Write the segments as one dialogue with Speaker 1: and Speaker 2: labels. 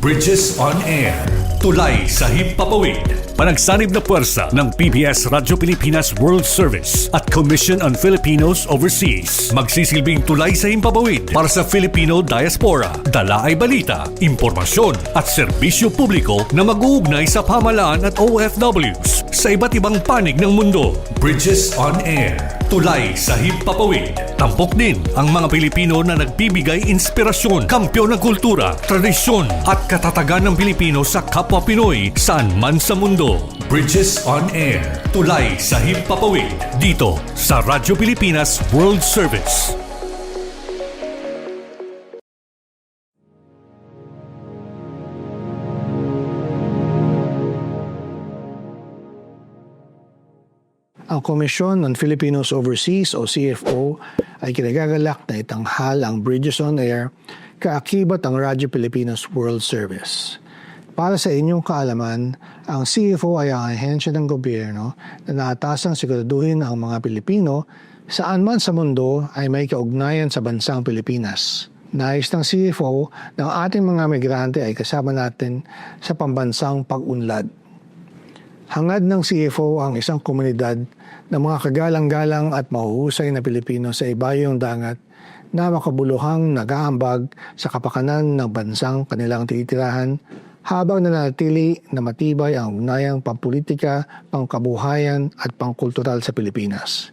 Speaker 1: Bridges on Air. Tulay sa himpapawid. Panagsanib na puwersa ng PBS Radyo Pilipinas World Service at Commission on Filipinos Overseas. Magsisilbing tulay sa himpapawid para sa Filipino diaspora. Dala ay balita, impormasyon at serbisyo publiko na mag-uugnay sa pamahalaan at OFWs sa iba't ibang panig ng mundo. Bridges on Air. Tulay sa himpapawid. Tampok din ang mga Pilipino na nagbibigay inspirasyon, kampyon ng kultura, tradisyon at katatagan ng Pilipino sa kapwa Pinoy saan man sa mundo. Bridges on Air. Tulay sa himpapawid. Dito sa Radyo Pilipinas World Service.
Speaker 2: Ang Commission on Filipinos Overseas o CFO ay kinagagalak na itanghal ang Bridges on Air kaakibat ang Radyo Pilipinas World Service. Para sa inyong kaalaman, ang CFO ay ang ahensya ng gobyerno na naatasang siguraduhin ang mga Pilipino saan man sa mundo ay may kaugnayan sa bansang Pilipinas. Nais ng CFO ng ating mga migrante ay kasama natin sa pambansang pag-unlad. Hangad ng CFO ang isang komunidad ng mga kagalang-galang at mahuhusay na Pilipino sa ibayong dagat na makabuluhang nag-aambag sa kapakanan ng bansang kanilang titirahan habang nanatili na matibay ang ugnayang pampolitika, pangkabuhayan at pangkultural sa Pilipinas.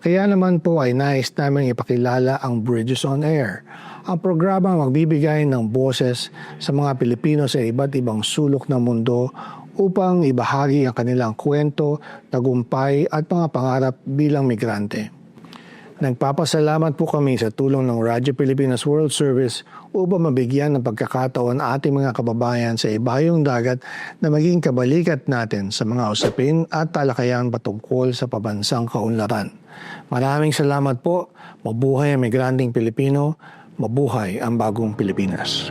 Speaker 2: Kaya naman po ay nais namin ipakilala ang Bridges on Air, ang programa magbibigay ng boses sa mga Pilipino sa iba't ibang sulok ng mundo upang ibahagi ang kanilang kwento, tagumpay at mga pangarap bilang migrante. Nagpapasalamat po kami sa tulong ng Radyo Pilipinas World Service upang mabigyan ng pagkakataon ating mga kababayan sa ibayong dagat na maging kabalikat natin sa mga usapin at talakayan patungkol sa pabansang kaunlaran. Maraming salamat po. Mabuhay ang migranteng Pilipino. Mabuhay ang bagong Pilipinas.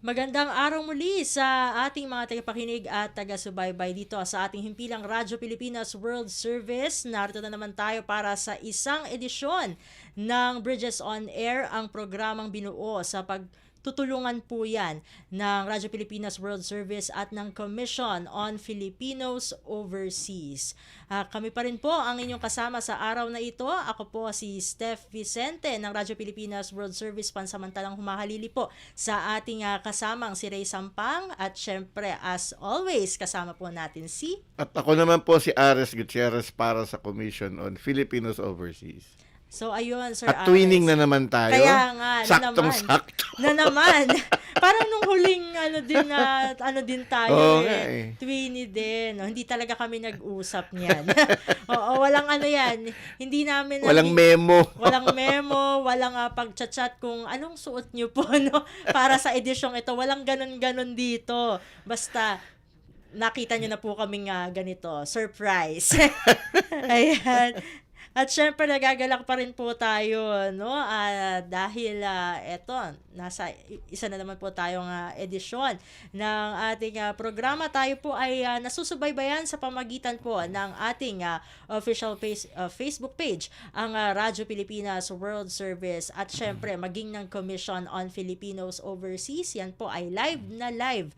Speaker 3: Magandang araw muli sa ating mga tagapakinig at taga-subaybay dito sa ating himpilang Radyo Pilipinas World Service. Narito na naman tayo para sa isang edisyon ng Bridges on Air, ang programang binuo sa pagtutulungan po yan ng Radyo Pilipinas World Service at ng Commission on Filipinos Overseas. Kami pa rin po ang inyong kasama sa araw na ito. Ako po si Steph Vicente ng Radyo Pilipinas World Service, pansamantalang humahalili po sa ating kasamang si Ray Sampang at syempre as always kasama po natin si...
Speaker 4: At ako naman po si Ares Gutierrez para sa Commission on Filipinos Overseas.
Speaker 3: So ayun, Sir
Speaker 4: At twinning
Speaker 3: Ares.
Speaker 4: na naman tayo.
Speaker 3: Kaya nga,
Speaker 4: Saktong-sakto.
Speaker 3: Na naman. Parang nung huling din tayo Twinny din. No? Hindi talaga kami nag-usap niyan. Oo, walang yan. Hindi namin
Speaker 4: Walang memo.
Speaker 3: Walang memo, walang pag-chat kung anong suot niyo po no para sa edisyong ito. Walang ganun-ganun dito. Basta nakita niyo na po kaming ganito, surprise. Ayan. At syempre nagagalak pa rin po tayo no dahil eto nasa isa na naman po tayong edisyon ng ating programa. Tayo po ay nasusubaybayan sa pamagitan po ng ating official Facebook page, ang Radyo Pilipinas World Service at syempre maging ng Commission on Filipinos Overseas. Yan po ay live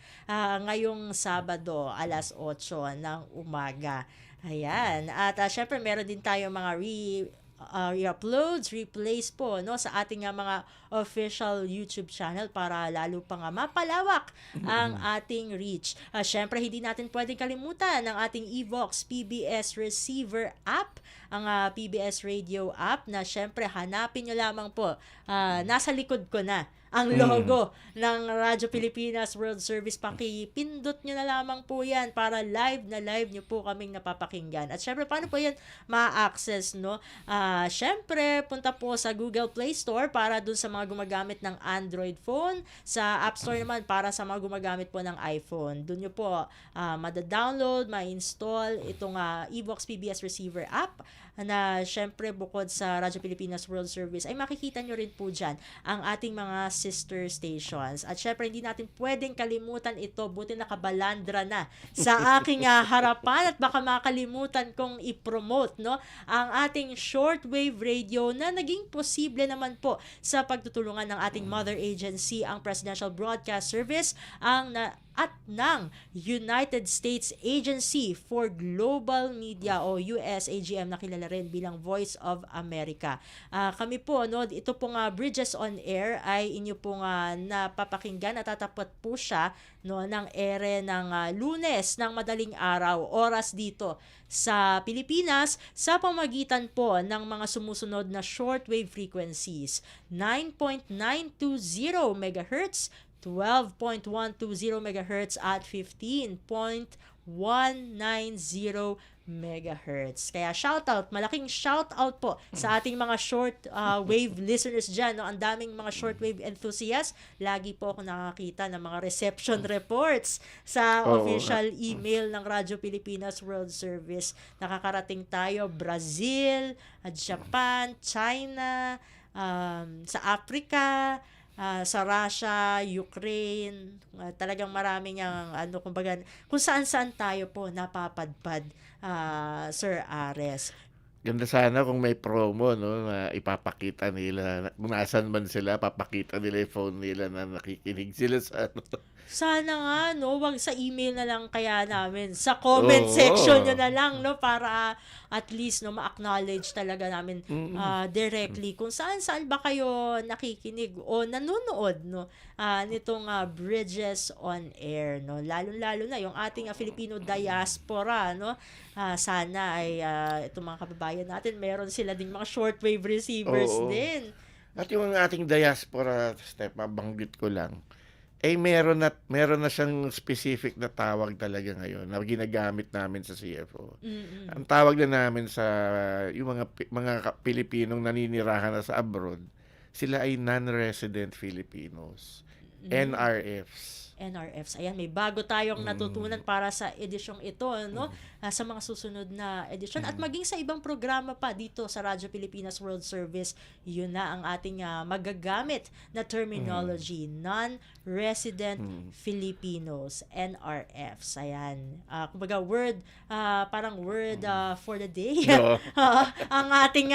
Speaker 3: ngayong Sabado alas 8 ng umaga. Ayan. At syempre meron din tayo mga re-uploads, replays po no sa ating mga official YouTube channel para lalo pa mapalawak ang ating reach. Syempre hindi natin pwedeng kalimutan ang ating Evox PBS receiver app, ang PBS radio app na syempre hanapin nyo lamang po. Nasa likod ko na ang logo ng Radyo Pilipinas World Service. Pakipindot nyo na lamang po yan para live nyo po kaming napapakinggan. At syempre, paano po yan ma-access, no? Syempre, punta po sa Google Play Store para dun sa mga gumagamit ng Android phone. Sa App Store naman para sa mga gumagamit po ng iPhone. Dun nyo po mada-download, ma-install itong Evox PBS Receiver app na syempre bukod sa Radyo Pilipinas World Service ay makikita nyo rin po dyan ang ating mga sister stations. At syempre, hindi natin pwedeng kalimutan ito. Buti nakabalandra na sa aking harapan at baka makalimutan kong i-promote, no, ang ating shortwave radio na naging posible naman po sa pagtutulungan ng ating mother agency, ang Presidential Broadcast Service, at ng United States Agency for Global Media o USAGM na kilala rin bilang Voice of America. Kami po, no, ito pong Bridges on Air ay inyo pong napapakinggan, natatapat po siya, no, ng ere ng Lunes ng madaling araw, oras dito sa Pilipinas, sa pamagitan po ng mga sumusunod na shortwave frequencies: 9.920 MHz, 12.120 MHz at 15.190 MHz. Kaya malaking shoutout po sa ating mga short wave listeners dyan. No? Ang daming mga shortwave enthusiasts. Lagi po ako nakakita ng mga reception reports sa official email ng Radyo Pilipinas World Service. Nakakarating tayo Brazil, Japan, China, sa Africa, sa Russia, Ukraine, talagang maraming kumbaga, kung saan-saan tayo po napapadpad, Sir Ares.
Speaker 4: Ganda sana kung may promo, no, na ipapakita nila, kung nasan man sila, papakita nila yung phone nila na nakikinig sila sa ano.
Speaker 3: Sana nga, no, wag sa email na lang kaya namin. Sa comment section nyo na lang, no, para at least, no, ma-acknowledge talaga namin directly kung saan-saan ba kayo nakikinig o nanonood, no, nitong Bridges on Air, no. Lalo-lalo na yung ating Filipino diaspora, no. Sana ay itong mga kababayan natin, meron sila ding mga shortwave receivers din.
Speaker 4: At yung ating diaspora, Steph, mabanggit ko lang, meron na siyang specific na tawag talaga ngayon na ginagamit namin sa CFO. Ang tawag na namin sa yung mga Pilipinong naninirahan na sa abroad, sila ay non-resident Filipinos, NRFs.
Speaker 3: Ayan, may bago tayong natutunan para sa edisyong ito, no? Sa mga susunod na edisyon at maging sa ibang programa pa dito sa Radyo Pilipinas World Service. Yun na ang ating magagamit na terminology, non-resident Filipinos, NRFs. Ayan. Kumbaga parang word for the day. Ang ating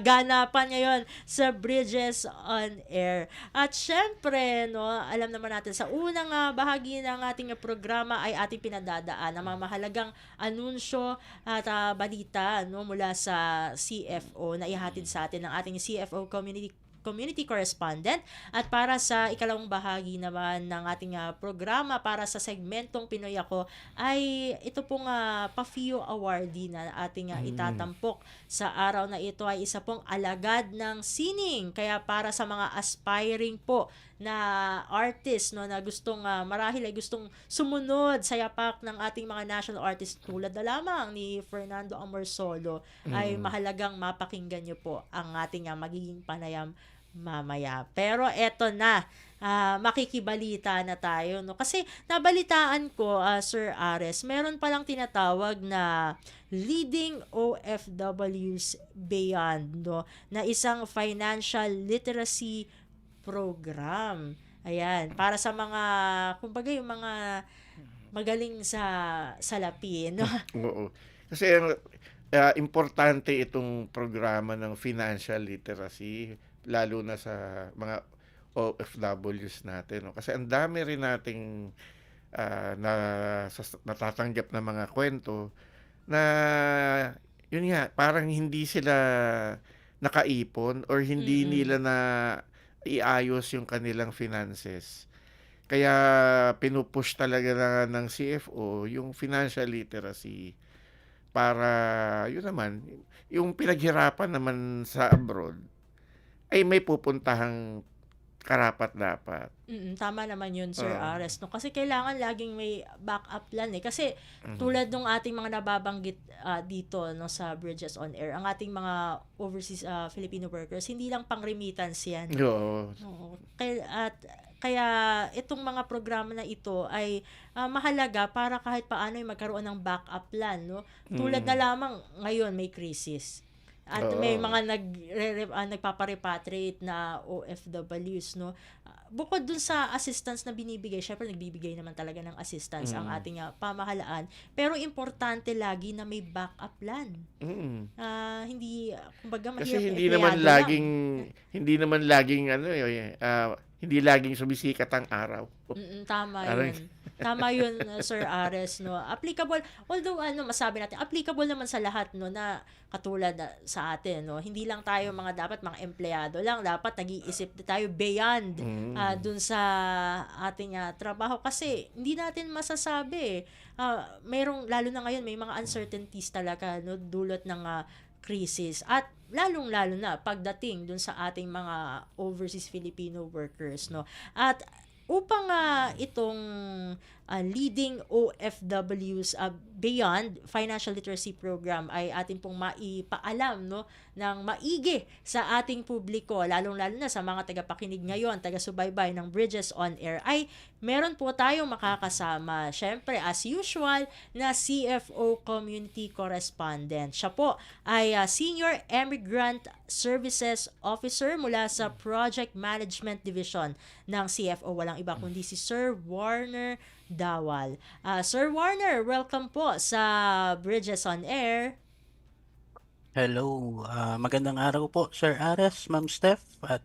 Speaker 3: ganapan ngayon sa Bridges on Air. At syempre, no, alam naman natin sa unang bahagi ng ating programa ay ating pinadadaan ang mga mahalagang anunsyo at balita, no, mula sa CFO na ihatid sa atin ng ating CFO community correspondent. At para sa ikalawang bahagi naman ng ating programa, para sa segmentong Pinoy Ako, ay ito pong PAFIO awardee na ating itatampok sa araw na ito ay isa pong alagad ng sining. Kaya para sa mga aspiring po na artist, no, na marahil ay gustong sumunod sa yapak ng ating mga national artists tulad na lamang ni Fernando Amorsolo, ay mahalagang mapakinggan nyo po ang ating magiging panayam mamaya. Pero eto na, makikibalita na tayo, no? Kasi nabalitaan ko, Sir Ares, meron palang tinatawag na Leading OFWs Beyond, no, na isang financial literacy program. Ayan, para sa mga, kumbaga yung mga magaling sa salapi, no?
Speaker 4: Oo. Kasi importante itong programa ng financial literacy, lalo na sa mga OFWs natin, no? Kasi ang dami rin nating natatanggap na mga kwento na yun nga, parang hindi sila nakaipon or hindi nila na iayos yung kanilang finances. Kaya pinupush talaga ng CFO yung financial literacy para yun naman, yung pinaghirapan naman sa abroad ay may pupuntahang karapat-dapat.
Speaker 3: Tama naman yun, Sir Ares, no? Kasi kailangan laging may backup plan eh. Kasi tulad nung ating mga nababanggit dito, no, sa Bridges on Air, ang ating mga overseas Filipino workers, hindi lang pang remittance yan.
Speaker 4: Oo.
Speaker 3: Kaya itong mga programa na ito ay mahalaga para kahit paano ay magkaroon ng backup plan, no? Tulad na lamang ngayon may crisis. At may
Speaker 4: Oo.
Speaker 3: mga nagpapa-repatriate na OFWs, no. Bukod dun sa assistance na binibigay, syempre nagbibigay naman talaga ng assistance ang
Speaker 4: Mm.
Speaker 3: ating pamahalaan, pero importante lagi na may backup plan.
Speaker 4: Mm.
Speaker 3: Hindi, kumbaga
Speaker 4: Kasi
Speaker 3: mahirap empleyado lang.
Speaker 4: hindi naman laging ano hindi laging sumisikat ang araw.
Speaker 3: Tama
Speaker 4: Parang
Speaker 3: 'yun. Tama 'yun, Sir Ares, 'no. Applicable, although masabi natin applicable naman sa lahat, 'no, na katulad sa atin, 'no. Hindi lang tayo dapat mga empleyado lang, dapat nag-iisip din tayo beyond
Speaker 4: mm.
Speaker 3: dun sa ating trabaho kasi hindi natin masasabi, merong lalo na ngayon may mga uncertainties talaga, 'no, dulot ng krisis at lalong-lalo na pagdating dun sa ating mga overseas Filipino workers, no. At upang itong leading OFWs beyond financial literacy program ay ating pong maipaalam, no, ng maigi sa ating publiko, lalong-lalo na sa mga tagapakinig ngayon, taga-subaybay ng Bridges on Air, ay meron po tayong makakasama, syempre as usual, na CFO Community Correspondent. Siya po ay Senior Emigrant Services Officer mula sa Project Management Division ng CFO. Walang iba kundi si Sir Warner Dawal. Sir Warner, welcome po sa Bridges on Air.
Speaker 5: Hello, magandang araw po Sir Ares, Ma'am Steph, at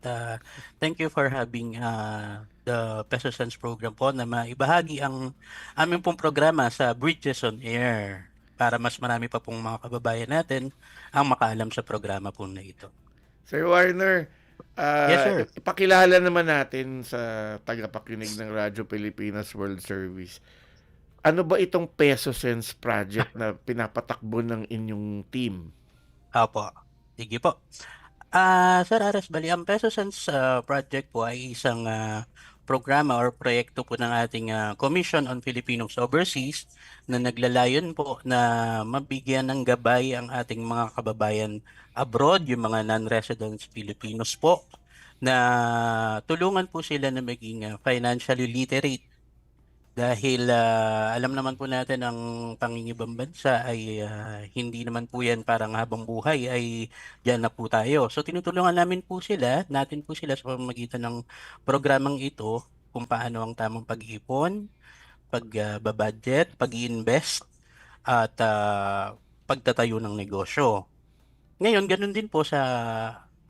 Speaker 5: thank you for having the Peso Sense program po na maibahagi ang aming pong programa sa Bridges on Air para mas marami pa pong mga kababayan natin ang makaalam sa programa po na ito.
Speaker 4: Sir Warner,
Speaker 5: Yes, sir.
Speaker 4: ipakilala naman natin sa tagapakinig ng Radyo Pilipinas World Service. Ano ba itong Peso Sense project na pinapatakbo ng inyong team?
Speaker 5: Opo, sige po. Sir Ares, bali ang Peso Sense project po ay isang programa or proyekto po ng ating Commission on Filipinos Overseas na naglalayon po na mabigyan ng gabay ang ating mga kababayan abroad, yung mga non-residents Filipinos po, na tulungan po sila na maging financially literate. Dahil alam naman po natin ang pangingibang bansa ay hindi naman po yan parang habang buhay ay diyan na po tayo. So tinutulungan natin po sila sa pamamagitan ng programang ito kung paano ang tamang pag-ipon, pag-budget, pag-invest at pagtatayo ng negosyo. Ngayon, ganun din po sa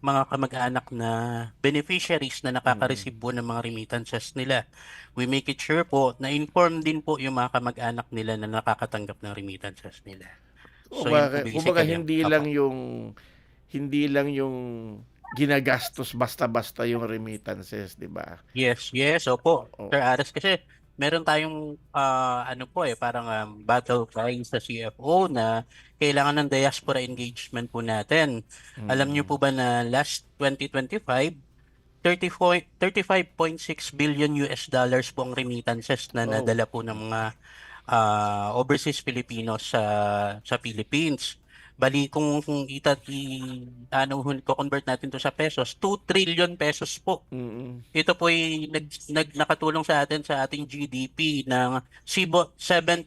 Speaker 5: mga kamag-anak na beneficiaries na nakaka-receive po ng mga remittances nila. We make it sure po na inform din po yung mga kamag-anak nila na nakakatanggap ng remittances nila. So yun po
Speaker 4: Kumbaga
Speaker 5: basically.
Speaker 4: hindi lang yung ginagastos basta-basta yung remittances, 'di ba?
Speaker 5: Yes, opo.
Speaker 4: Oo.
Speaker 5: Sir Ares, kasi meron tayong parang battle cry sa CFO na kailangan ng diaspora engagement po natin. Alam niyo po ba na last 2025, 35.6 billion US dollars po ang remittances na
Speaker 4: Oh.
Speaker 5: nadala po ng mga overseas Filipinos sa Philippines. Bali kung convert natin to sa pesos, 2 trillion pesos po.
Speaker 4: Mm.
Speaker 5: Ito po ay nakatulong sa atin sa ating GDP ng 7.3%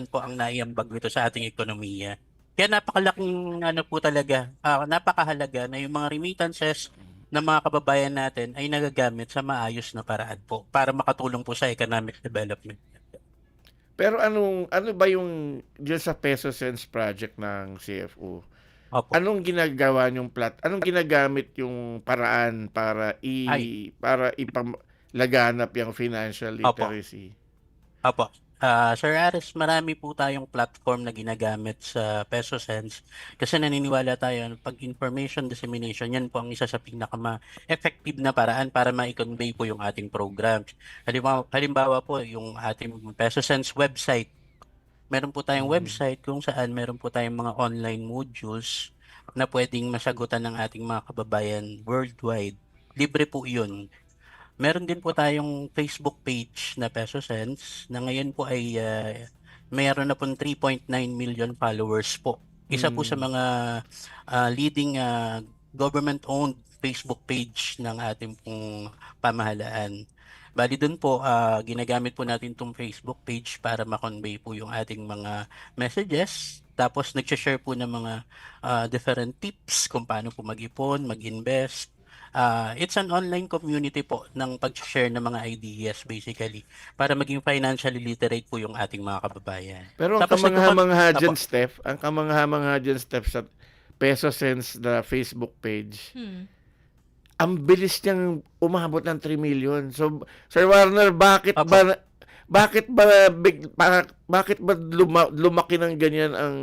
Speaker 5: po ang naiambag nito sa ating ekonomiya. Kaya napakalaking po talaga, napakahalaga na yung mga remittances ng mga kababayan natin ay nagagamit sa maayos na paraan po para makatulong po sa economic development.
Speaker 4: Pero ano ba yung diyan sa Peso Sense project ng CFO?
Speaker 5: Opo.
Speaker 4: Anong ginagamit yung paraan para ipalaganap yung financial literacy?
Speaker 5: Opo. Sir Aris, marami po tayong platform na ginagamit sa Peso Sense kasi naniniwala tayo na pag information dissemination, yan po ang isa sa pinaka-effective na paraan para ma-convey po yung ating programs. Halimbawa po, yung ating Peso Sense website. Meron po tayong website kung saan meron po tayong mga online modules na pwedeng masagutan ng ating mga kababayan worldwide. Libre po yun. Meron din po tayong Facebook page na Peso Sense na ngayon po ay mayroon na po 3.9 million followers po. Isa po sa mga leading government-owned Facebook page ng ating pong pamahalaan. Bali dun po, ginagamit po natin itong Facebook page para ma-convey po yung ating mga messages. Tapos nag-share po ng mga different tips kung paano po mag-ipon, mag-invest. It's an online community po ng pag-share ng mga ideas basically para maging financially literate po yung ating mga kababayan.
Speaker 4: Pero ang
Speaker 5: Tapos
Speaker 4: kamangha-mangha
Speaker 5: Apo.
Speaker 4: dyan, Steph, sa Peso Sense na Facebook page, ang bilis niyang umabot ng 3 million. So, Sir Warner,
Speaker 5: Apo.
Speaker 4: bakit ba lumaki ng ganyan ang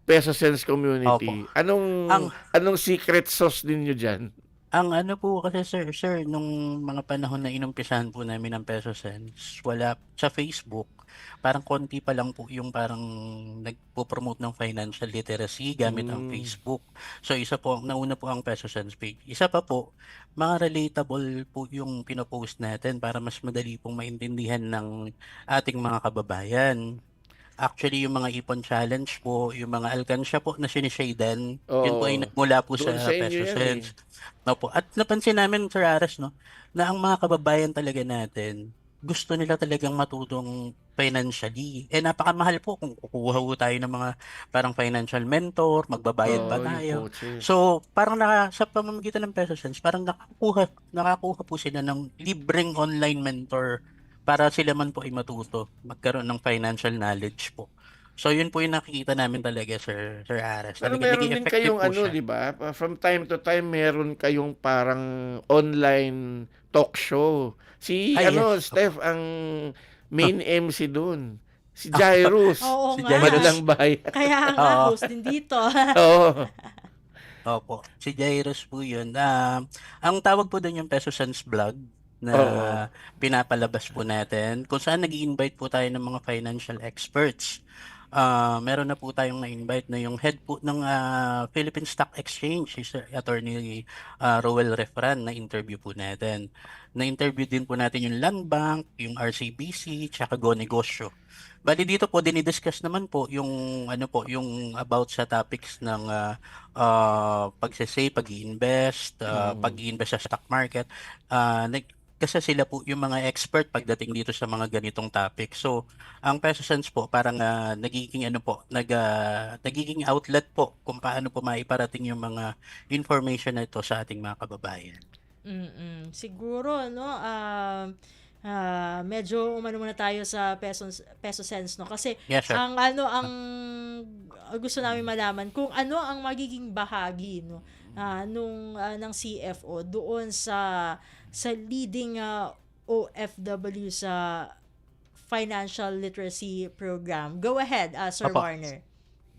Speaker 4: Peso Sense community?
Speaker 5: Opo. Ang
Speaker 4: Anong secret sauce ninyo diyan?
Speaker 5: Ang ano po kasi sir, nung mga panahon na inumpisahan po namin ang Peso Sense, wala sa Facebook, parang konti pa lang po yung parang nagpo-promote ng financial literacy gamit ang Facebook. So nauna po ang Peso Sense page. Isa pa po, mga relatable po yung pinopost natin para mas madali pong maintindihan ng ating mga kababayan. Actually, yung mga Ipon Challenge po, yung mga alkansya po na sinishaden, yun po ay
Speaker 4: Oo.
Speaker 5: nagmula po
Speaker 4: Doon
Speaker 5: sa
Speaker 4: sa inyo
Speaker 5: Peso
Speaker 4: yan
Speaker 5: Sense. Opo. At napansin namin, Sir Ares, no, na ang mga kababayan talaga natin, gusto nila talagang matutong financially. Napakamahal po kung kukuha po tayo ng mga parang financial mentor, magbabayad pa
Speaker 4: Oo, yung
Speaker 5: tayo.
Speaker 4: coaches.
Speaker 5: So, parang sa pamamagitan ng Peso Sense, parang nakakuha po sila ng libreng online mentor para sila man po ay matuto, magkaroon ng financial knowledge po. So, yun po yung nakikita namin talaga, Sir Ares.
Speaker 4: Pero
Speaker 5: Talaga
Speaker 4: meron
Speaker 5: naging
Speaker 4: din
Speaker 5: effective
Speaker 4: kayong
Speaker 5: po siya.
Speaker 4: di ba? From time to time meron kayong parang online talk show. Si
Speaker 5: Yes.
Speaker 4: Steph ang main MC doon. Si Jairus.
Speaker 3: Oo
Speaker 5: Si
Speaker 3: nga.
Speaker 5: Jairus.
Speaker 4: Madalang bayan.
Speaker 3: Kaya nga,
Speaker 5: Oo.
Speaker 3: host din dito.
Speaker 4: Oo.
Speaker 5: Opo, si Jairus po yun. Ang tawag po doon yung Peso Sense Vlog na
Speaker 4: Oo.
Speaker 5: pinapalabas po natin kung saan nag-i-invite po tayo ng mga financial experts. Meron na po tayong na-invite na yung head po ng Philippine Stock Exchange, si Sir Attorney Roel Refran, na interview po natin. Na-interview din po natin yung Land Bank, yung RCBC, tsaka Go Negosyo. Bali dito po dinidiscuss naman po yung yung about sa topics ng pag-save, pag-i-invest, pag-i-invest sa stock market. Kasi sila po yung mga expert pagdating dito sa mga ganitong topic. So, ang Peso Sense po parang nagiging nagiging outlet po kung paano po maiparating yung mga information na ito sa ating mga kababayan.
Speaker 3: Siguro, no, medyo umano muna tayo sa peso sense, no, kasi
Speaker 5: Yes, sir.
Speaker 3: ang gusto namin malaman kung ano ang magiging bahagi, no, ng CFO doon sa leading OFW sa financial literacy program. Go ahead, Sir
Speaker 5: Apo.
Speaker 3: Warner.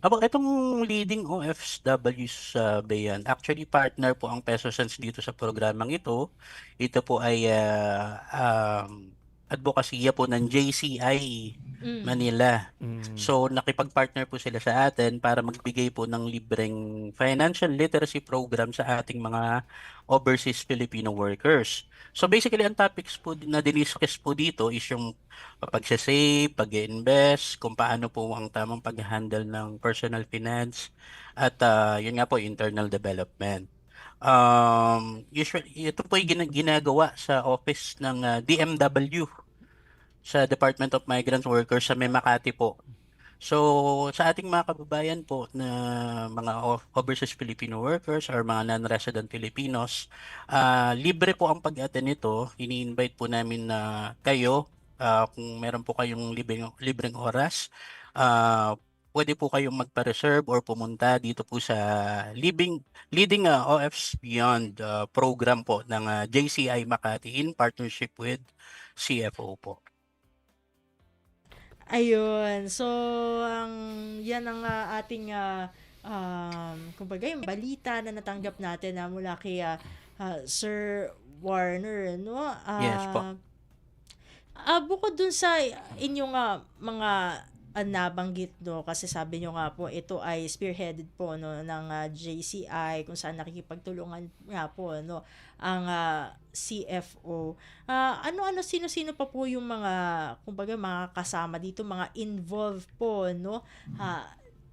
Speaker 5: Itong leading OFWs sa Bayan, actually partner po ang Peso Sense dito sa programang ito. Ito po ay advokasya po ng JCI Manila. So nakipag-partner po sila sa atin para magbigay po ng libreng financial literacy program sa ating mga overseas Filipino workers. So basically ang topics po na diniscuss po dito is yung pag-save, pag-invest, kung paano po ang tamang pag-handle ng personal finance at yun nga po internal development. Usually ito po ay ginagawa sa office ng DMW sa Department of Migrant Workers sa Makati po. So, sa ating mga kababayan po na mga overseas Filipino workers or mga non-resident Filipinos, libre po ang pag-attend nito. Ini-invite po namin na kayo, kung meron po kayong libreng oras, pwede po kayong magpa-reserve or pumunta dito po sa Leading OFs Beyond program po ng JCI Makati in partnership with CFO po.
Speaker 3: Ayun. So, yan ang ating kumbaga yung balita na natanggap natin mula kay Sir Warner, no?
Speaker 5: Yes po.
Speaker 3: Bukod dun sa inyong mga nabanggit, no, kasi sabi nyo nga po ito ay spearheaded po, no, ng JCI kung saan nakikipagtulungan nga po, no, ang CFO. Sino-sino pa po yung mga kumbaga mga kasama dito, mga involved po, no,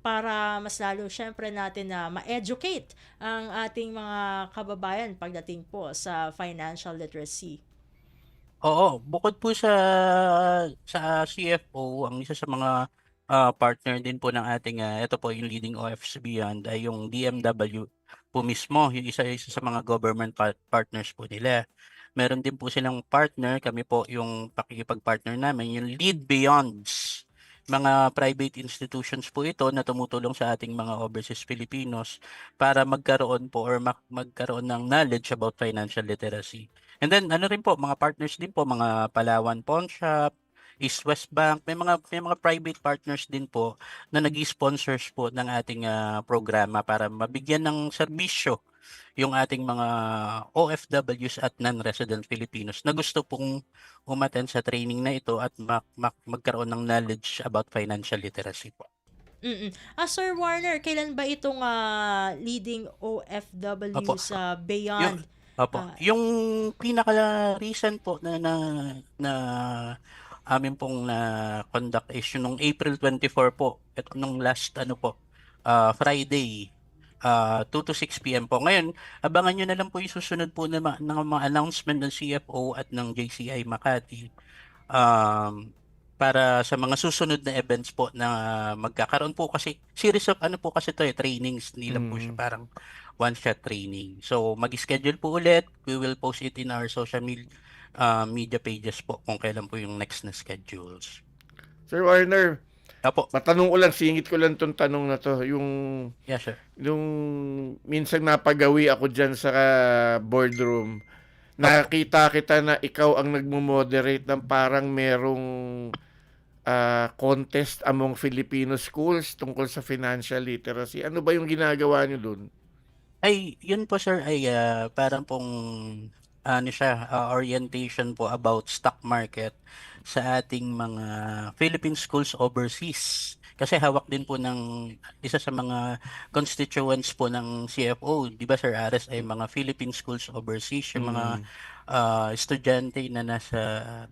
Speaker 3: para mas lalo syempre natin na ma-educate ang ating mga kababayan pagdating po sa financial literacy.
Speaker 5: Oo, bukod po sa CFO, ang isa sa mga partner din po ng ating, ito po yung leading OFs Beyond ay yung DMW po mismo, yung isa sa mga government partners po nila. Meron din po silang partner, kami po yung pakikipag-partner namin, yung Lead Beyonds. Mga private institutions po ito na tumutulong sa ating mga overseas Filipinos para magkaroon po or magkaroon ng knowledge about financial literacy. And then ano rin po, mga partners din po, mga Palawan Pawn Shop, East West Bank, may mga private partners din po na nag-sponsors po ng ating programa para mabigyan ng serbisyo yung ating mga OFWs at non-resident Filipinos na gusto pong umattend sa training na ito at magkaroon ng knowledge about financial literacy po.
Speaker 3: Sir Warner, kailan ba itong leading OFW
Speaker 5: Opo.
Speaker 3: sa
Speaker 5: Yung
Speaker 3: Beyond?
Speaker 5: Opo, yung pinaka-recent po na amin pong na-conduct is yung nung April 24 po. Ito nung last Friday, 2 to 6 p.m. po. Ngayon, abangan nyo na lang po yung susunod po ng mga announcement ng CFO at ng JCI Makati para sa mga susunod na events po na magkakaroon po kasi series of po kasi to trainings, hindi lang po siya parang one-shot training. So, mag-schedule po ulit. We will post it in our social media pages po kung kailan po yung next na schedules.
Speaker 4: Sir Warner,
Speaker 5: Apo.
Speaker 4: matanong ko lang, singit ko lang tong tanong na to.
Speaker 5: Yeah, sir.
Speaker 4: Yung minsan napagawi ako dyan sa boardroom, nakita kita na ikaw ang nagmo-moderate ng parang merong contest among Filipino schools tungkol sa financial literacy. Ano ba yung ginagawa nyo dun?
Speaker 5: Ay, yun po sir ay parang pong orientation po about stock market sa ating mga Philippine schools overseas. Kasi hawak din po ng isa sa mga constituents po ng CFO, di ba Sir Ares, ay mga Philippine schools overseas, yung mga estudyante na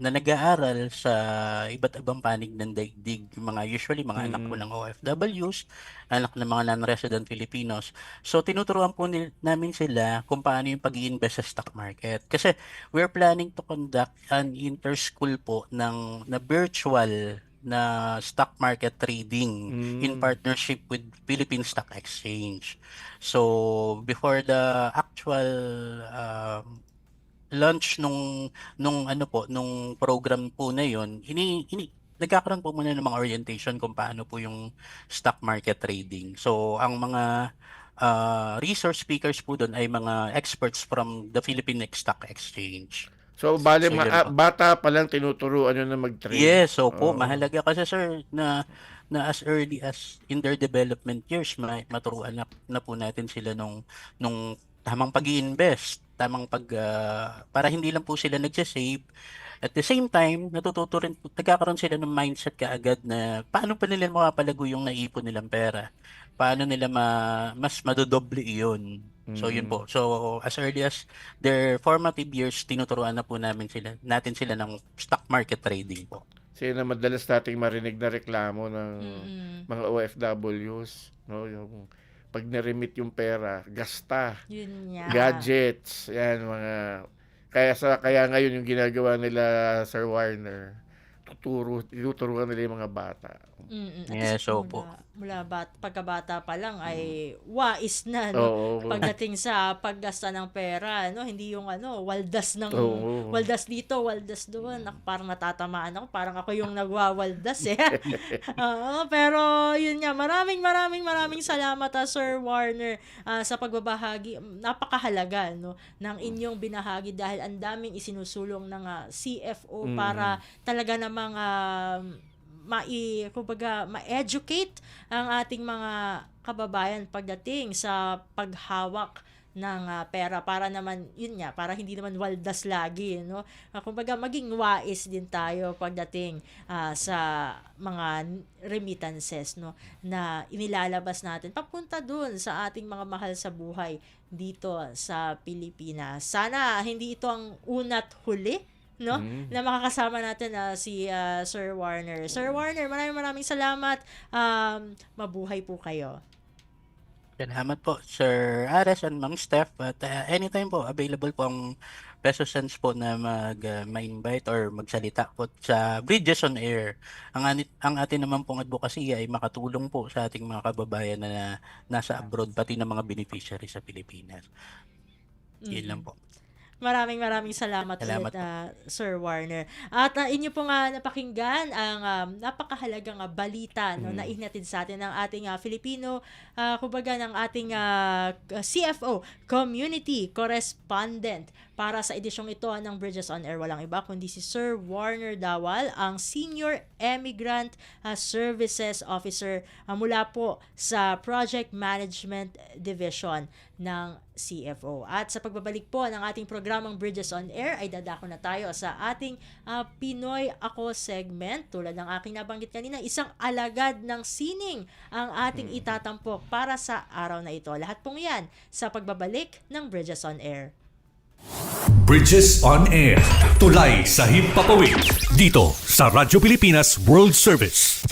Speaker 5: nag-aaral sa iba't ibang panig ng daigdig, usually mga anak po ng OFWs, anak ng mga non-resident Filipinos. So tinuturuan po namin sila kung paano yung pag-i-invest sa stock market. Kasi we're planning to conduct an inter-school po na virtual na stock market trading in partnership with Philippine Stock Exchange. So before the actual launch nung program po na yon, nagkakaroon po muna ng mga orientation kung paano po yung stock market trading. So ang mga resource speakers po doon ay mga experts from the Philippine Stock Exchange.
Speaker 4: So, bale,
Speaker 5: So, yun po.
Speaker 4: bata pa lang tinuturuan nyo na mag-trade.
Speaker 5: Yes, so po, mahalaga kasi sir na as early as in their development years, maturuan na po natin sila nung tamang pag-i-invest, para hindi lang po sila nagsasave. At the same time, nagkakaroon sila ng mindset kaagad na paano pa nila makapalago yung naipon nilang pera. Paano nila mas madodoble iyon. So yun po. So as early as their formative years, tinuturuan na po natin sila ng stock market trading po.
Speaker 4: Kasi na madalas nating marinig na reklamo ng mga OFWs, no, yung pag na-remit yung pera, gasta,
Speaker 3: Yun nga.
Speaker 4: gadgets, yan mga kaya ngayon yung ginagawa nila Sir Warner, tuturuan nila yung mga bata.
Speaker 3: At
Speaker 5: Yes,
Speaker 3: least
Speaker 5: opo.
Speaker 3: mula pagkabata pa lang ay wais na, no?
Speaker 4: Oo.
Speaker 3: Pagdating sa paggasta ng pera, no? Hindi yung waldas
Speaker 4: Oo.
Speaker 3: waldas dito, waldas doon. Parang natatamaan ako, parang ako yung nagwawaldas eh. Oo, pero yun nga, maraming salamat Sir Warner sa pagbabahagi. Napakahalaga, no, ng inyong binahagi dahil ang daming isinusulong ng CFO para talaga namang ma-educate ang ating mga kababayan pagdating sa paghawak ng pera para naman yun nga, para hindi naman waldas lagi, no. Kumbaga maging wais din tayo pagdating sa mga remittances, no, na inilalabas natin papunta dun sa ating mga mahal sa buhay dito sa Pilipinas. Sana hindi ito ang una't huli, no, na makakasama natin si Sir Warner. Sir Warner, maraming salamat. Mabuhay po kayo.
Speaker 5: Salamat po, Sir Ares and Ma'am Steph. At anytime po, available po ang Sense po na ma-invite or magsalita po sa Bridges on Air. Ang atin naman pong advocacy ay makatulong po sa ating mga kababayan na nasa abroad, pati ng mga beneficiary sa Pilipinas. Yun lang po.
Speaker 3: Maraming salamat
Speaker 5: Salamat
Speaker 3: ulit, Sir Warner. At inyo po nga napakinggan ang napakahalagang balita no, na ihinatid sa atin ng ating Filipino, kumbaga ng ating CFO, Community Correspondent para sa edisyong ito ng Bridges on Air. Walang iba kundi si Sir Warner Dawal, ang Senior Emigrant Services Officer mula po sa Project Management Division ng CFO. At sa pagbabalik po ng ating programang Bridges on Air ay dadako na tayo sa ating Pinoy Ako segment. Tulad ng aking nabanggit kanina, isang alagad ng sining ang ating itatampok para sa araw na ito. Lahat pong yan sa pagbabalik ng Bridges on Air.
Speaker 1: Bridges on Air. Tulay sa Himpapawid. Dito sa Radyo Pilipinas World Service.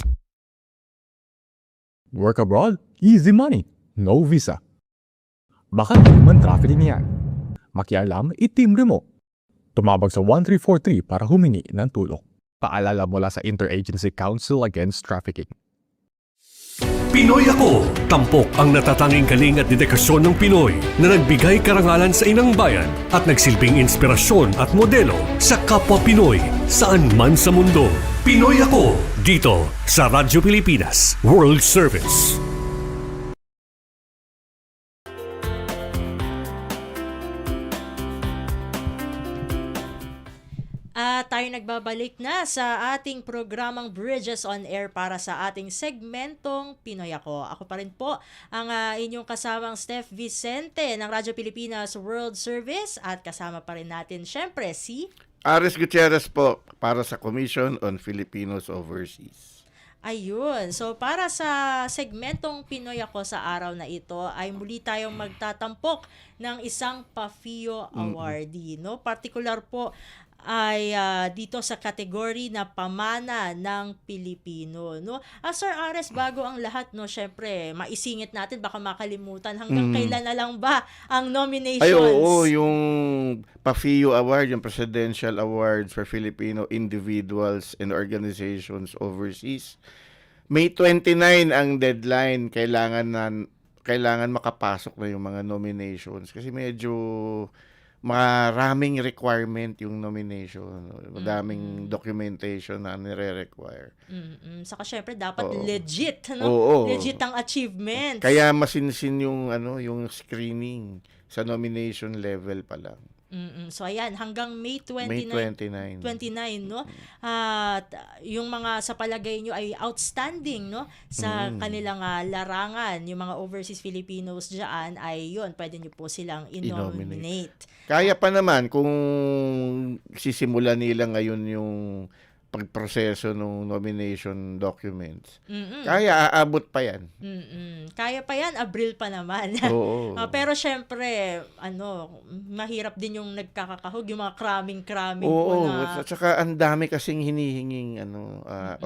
Speaker 6: Work abroad? Easy money. No visa. Baka human trafficking yan. Makialam, itimbre mo. Tumawag sa 1343 para humingi ng tulong. Paalala mula sa Interagency Council Against Trafficking.
Speaker 1: Pinoy Ako! Tampok ang natatanging galing at dedikasyon ng Pinoy na nagbigay karangalan sa inang bayan at nagsilbing inspirasyon at modelo sa kapwa Pinoy saan man sa mundo. Pinoy Ako! Dito sa Radyo Pilipinas World Service.
Speaker 3: Tayo nagbabalik na sa ating programang Bridges on Air para sa ating segmentong Pinoy Ako. Ako pa rin po ang inyong kasamang Steph Vicente ng Radyo Pilipinas World Service at kasama pa rin natin syempre si
Speaker 4: Aris Gutierrez po para sa Commission on Filipinos Overseas.
Speaker 3: Ayun. So, para sa segmentong Pinoy Ako sa araw na ito, ay muli tayong magtatampok ng isang PAFIO awardee. No? Particular po ay dito sa kategory na pamana ng Pilipino, no? Sir Ares, bago ang lahat, no, syempre, maisingit natin, baka makalimutan, hanggang kailan na lang ba ang nominations?
Speaker 4: Ay, oo, yung PAFIO Award, yung Presidential Awards for Filipino Individuals and Organizations Overseas. May 29 ang deadline, kailangan makapasok na yung mga nominations kasi medyo maraming requirement yung nomination. Madaming documentation na nire-require.
Speaker 3: Saka syempre dapat legit, no?
Speaker 4: Oo.
Speaker 3: Legit ang achievements.
Speaker 4: Kaya masinsin yung yung screening sa nomination level pa lang.
Speaker 3: So ayan, hanggang May 29.
Speaker 4: May 29.
Speaker 3: 29, no? At yung mga sa palagay nyo ay outstanding, no? Sa kanilang larangan, yung mga overseas Filipinos diyan ay yun, pwede nyo po silang i-nominate.
Speaker 4: Kaya pa naman kung sisimulan nila ngayon yung pagproseso ng nomination documents. Kaya aabot pa yan.
Speaker 3: Kaya pa yan, Abril pa naman.
Speaker 4: Oo.
Speaker 3: Pero syempre, mahirap din yung nagkakakahog, yung mga cramming
Speaker 4: Oo,
Speaker 3: po na...
Speaker 4: at saka ang dami kasing hinihinging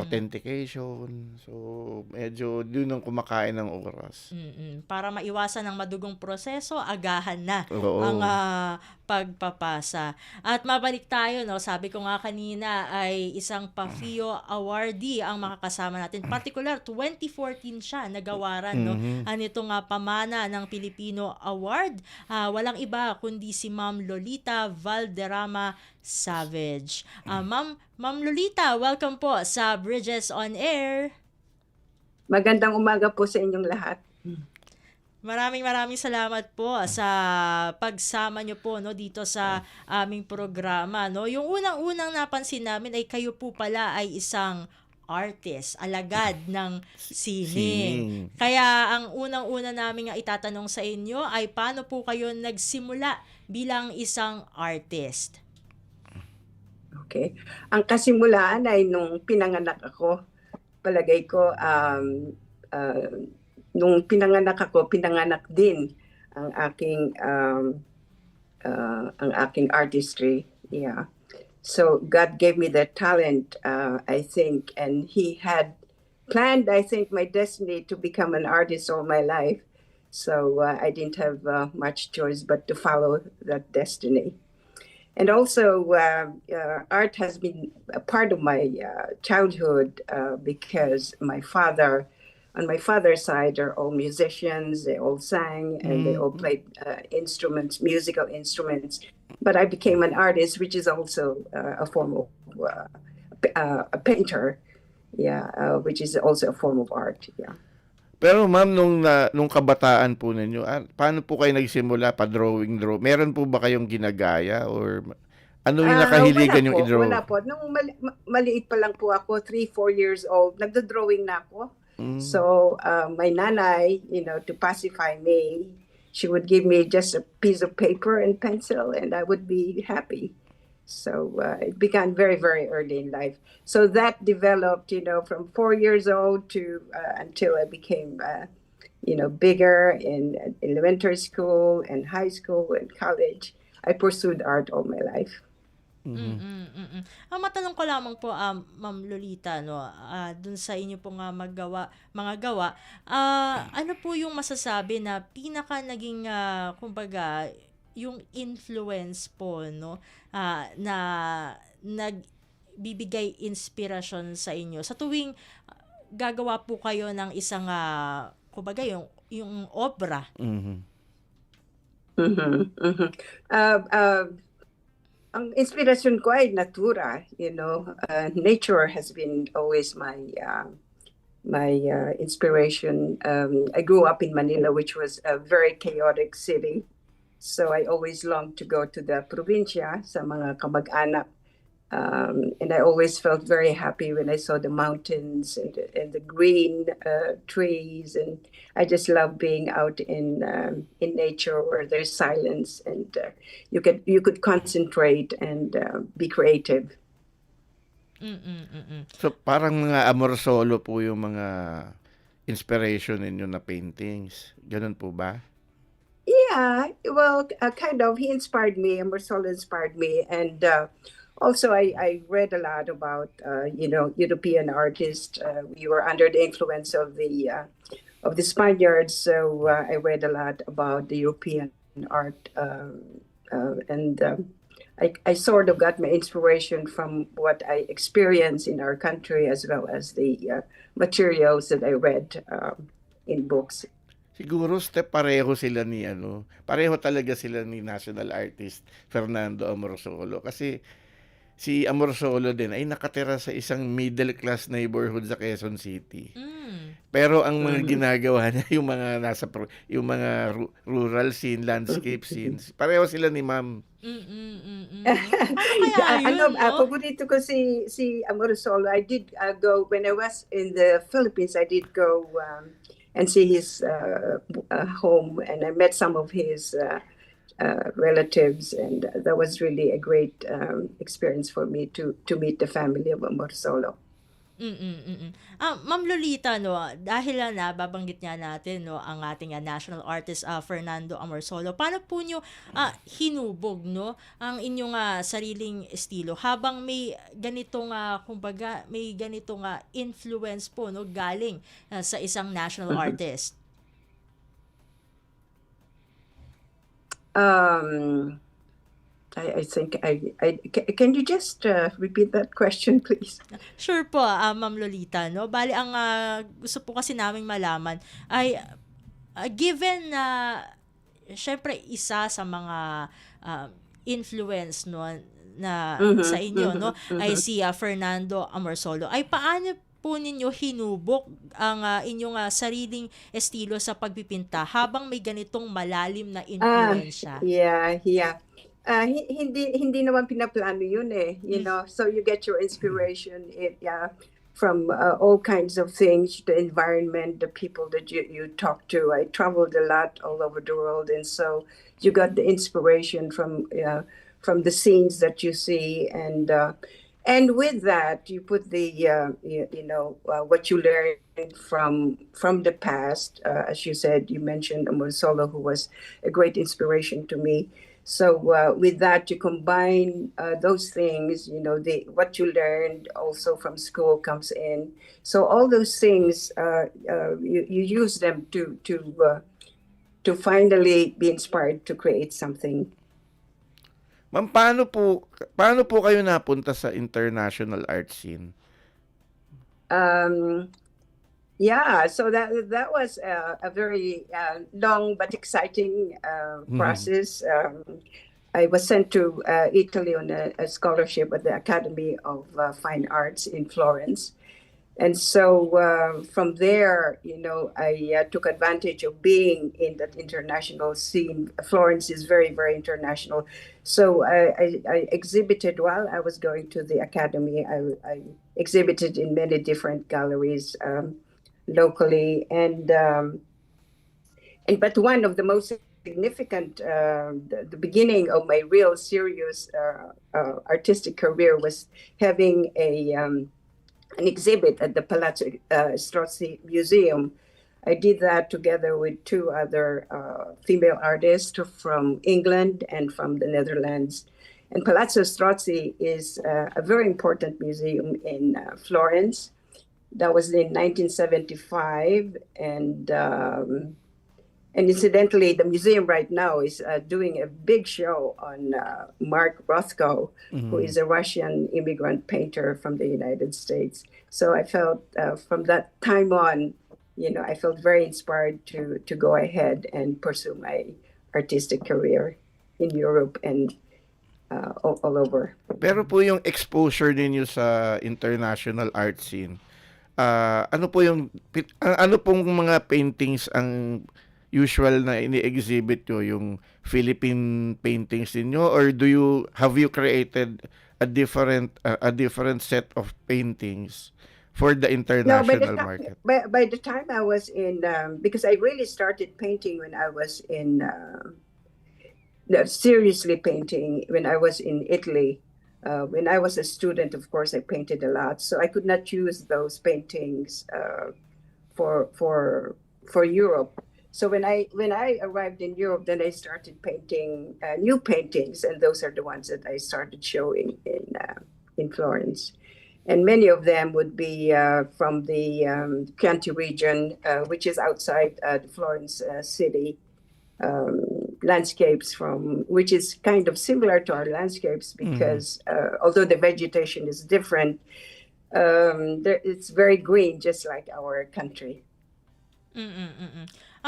Speaker 4: authentication. So, medyo doon ang kumakain ng oras.
Speaker 3: Para maiwasan ang madugong proseso, agahan na
Speaker 4: Oo.
Speaker 3: ang pagpapasa. At mabalik tayo, no? Sabi ko nga kanina ay isang PAFIO awardee ang makakasama natin. Particular, 2014 siya nagawaran, no? Nitong pamana ng Pilipino Award. Walang iba kundi si Ma'am Lolita Valderrama Savage. Ma'am Lolita, welcome po sa Bridges on Air.
Speaker 7: Magandang umaga po sa inyong lahat.
Speaker 3: Maraming salamat po sa pagsama nyo po, no, dito sa aming programa, no. Yung unang-unang napansin namin ay kayo po pala ay isang artist, alagad ng sining. Kaya ang unang-una namin itatanong sa inyo ay paano po kayo nagsimula bilang isang artist?
Speaker 7: Okay. Ang kasimulaan ay nung pinanganak ako. Palagay ko nung pinanganak ako, pinanganak din ang aking artistry. Yeah. So God gave me that talent, I think, and He had planned, I think, my destiny to become an artist all my life. So I didn't have much choice but to follow that destiny. And also, art has been a part of my childhood because on my father's side, are all musicians. They all sang and they all played instruments, musical instruments. But I became an artist, which is also a form of a painter, which is also a form of art. Yeah.
Speaker 4: Pero ma'am, nung kabataan po ninyo, paano po kayo nagsimula pa-drawing? Meron po ba kayong ginagaya or ano yung nakahiligan yung i-draw?
Speaker 7: Wala po. Nung maliit pa lang po ako, 3-4 years old, nagdo-drawing na ako. So my nanay, to pacify me, she would give me just a piece of paper and pencil and I would be happy. So it began very, very early in life. So that developed, from 4 years old to until I became, bigger in elementary school and high school and college. I pursued art all my life.
Speaker 3: Matanong ko lamang po, Ma'am Lolita, no, dun sa inyo pong mga gawa, ano po yung masasabi na pinaka naging, kumbaga, yung influence po, no, na nagbibigay inspirasyon sa inyo sa tuwing gagawa po kayo ng isang, kumbaga, yung obra?
Speaker 7: Ang inspirasyon ko ay natura, nature has been always my inspiration. I grew up in Manila, which was a very chaotic city. So I always longed to go to the probinsya sa mga kamag-anak. And I always felt very happy when I saw the mountains and the green trees. And I just love being out in nature where there's silence and you could concentrate and be creative.
Speaker 4: So parang mga amor solo po yung mga inspiration ninyo na paintings. Ganun po ba?
Speaker 7: Yeah, well, kind of. He inspired me. Emerson inspired me, and also I read a lot about European artists. We were under the influence of the Spaniards, so I read a lot about the European art, and I sort of got my inspiration from what I experienced in our country, as well as the materials that I read in books.
Speaker 4: Siguro pareho talaga sila ni national artist Fernando Amorsolo kasi si Amorsolo din ay nakatira sa isang middle class neighborhood sa Quezon City. Pero ang mga ginagawa niya yung mga rural scene, landscape scenes. Pareho sila ni Ma'am.
Speaker 7: Paborito ko si Amorsolo. I did go when I was in the Philippines. I did go and see his home, and I met some of his relatives, and that was really a great experience for me to meet the family of Amorsolo.
Speaker 3: Ma'am Lolita, no, dahil nababanggit nga natin, no, ang ating national artist Fernando Amorsolo, paano po nyo hinubog, no, ang inyong sariling estilo habang may ganitong kumbaga may ganitong influence po, no, galing sa isang national artist?
Speaker 7: I think can you just repeat that question, please?
Speaker 3: Sure po, Ma'am Lolita, no. Bali ang gusto po kasi naming malaman ay given na syempre isa sa mga influence, no, na sa inyo, no, ay si Fernando Amorsolo, ay paano po ninyo hinubok ang inyong sariling estilo sa pagpipinta habang may ganitong malalim na influensya?
Speaker 7: Hindi naman pinaplano yun so you get your inspiration from all kinds of things, the environment, the people that you talk to. I traveled a lot all over the world, and so you got the inspiration from the scenes that you see, and with that you put the what you learned from the past. As you said, you mentioned Amorsolo, who was a great inspiration to me. So with that, you combine those things, what you learned also from school comes in. So all those things, you use them to finally be inspired to create something.
Speaker 4: Ma'am, paano po kayo napunta sa international art scene?
Speaker 7: Yeah, so that was a very long but exciting process. I was sent to Italy on a scholarship at the Academy of Fine Arts in Florence. And so from there, I took advantage of being in that international scene. Florence is very, very international. So I exhibited while I was going to the academy. I exhibited in many different galleries locally, but one of the most significant, the beginning of my real serious artistic career was having an exhibit at the Palazzo Strozzi Museum. I did that together with two other female artists from England and from the Netherlands. And Palazzo Strozzi is a very important museum in Florence. That was in 1975, and incidentally, the museum right now is doing a big show on Mark Rothko, who is a Russian immigrant painter from the United States. So I felt from that time on, I felt very inspired to go ahead and pursue my artistic career in Europe and all over.
Speaker 4: Pero po yung exposure ninyo sa international art scene, ano pong mga paintings ang usual na ini-exhibit nyo, yung Philippine paintings niyo, or have you created a different set of paintings for the international market?
Speaker 7: By the time I was in, because I really started painting when I was in, seriously painting when I was in Italy. When I was a student, of course, I painted a lot, so I could not use those paintings for Europe. So when I arrived in Europe, then I started painting new paintings, and those are the ones that I started showing in Florence. And many of them would be from the Chianti region, which is outside the Florence city. Landscapes which is kind of similar to our landscapes because although the vegetation is different, it's very green, just like our country.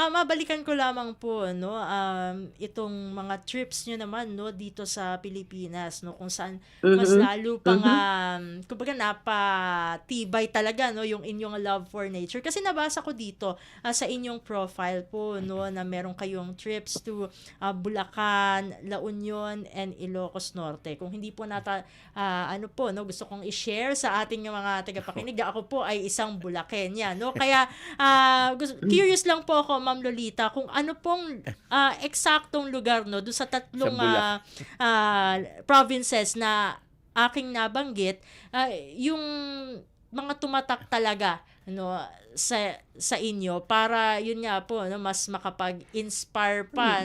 Speaker 3: Mabalikan ko lamang po itong mga trips nyo naman dito sa Pilipinas kung saan mas lalo pang kumbaga napatibay talaga yung inyong love for nature, kasi nabasa ko dito sa inyong profile po na meron kayong trips to Bulacan, La Union and Ilocos Norte. Kung hindi po gusto kong i-share sa ating mga tagapakinig, ako po ay isang Bulakenya kaya curious lang po ako, Ma'am Lolita, kung ano pong eksaktong lugar doon sa tatlong provinces na aking nabanggit, yung mga tumatak talaga sa inyo para yun nga po mas makapag-inspire pa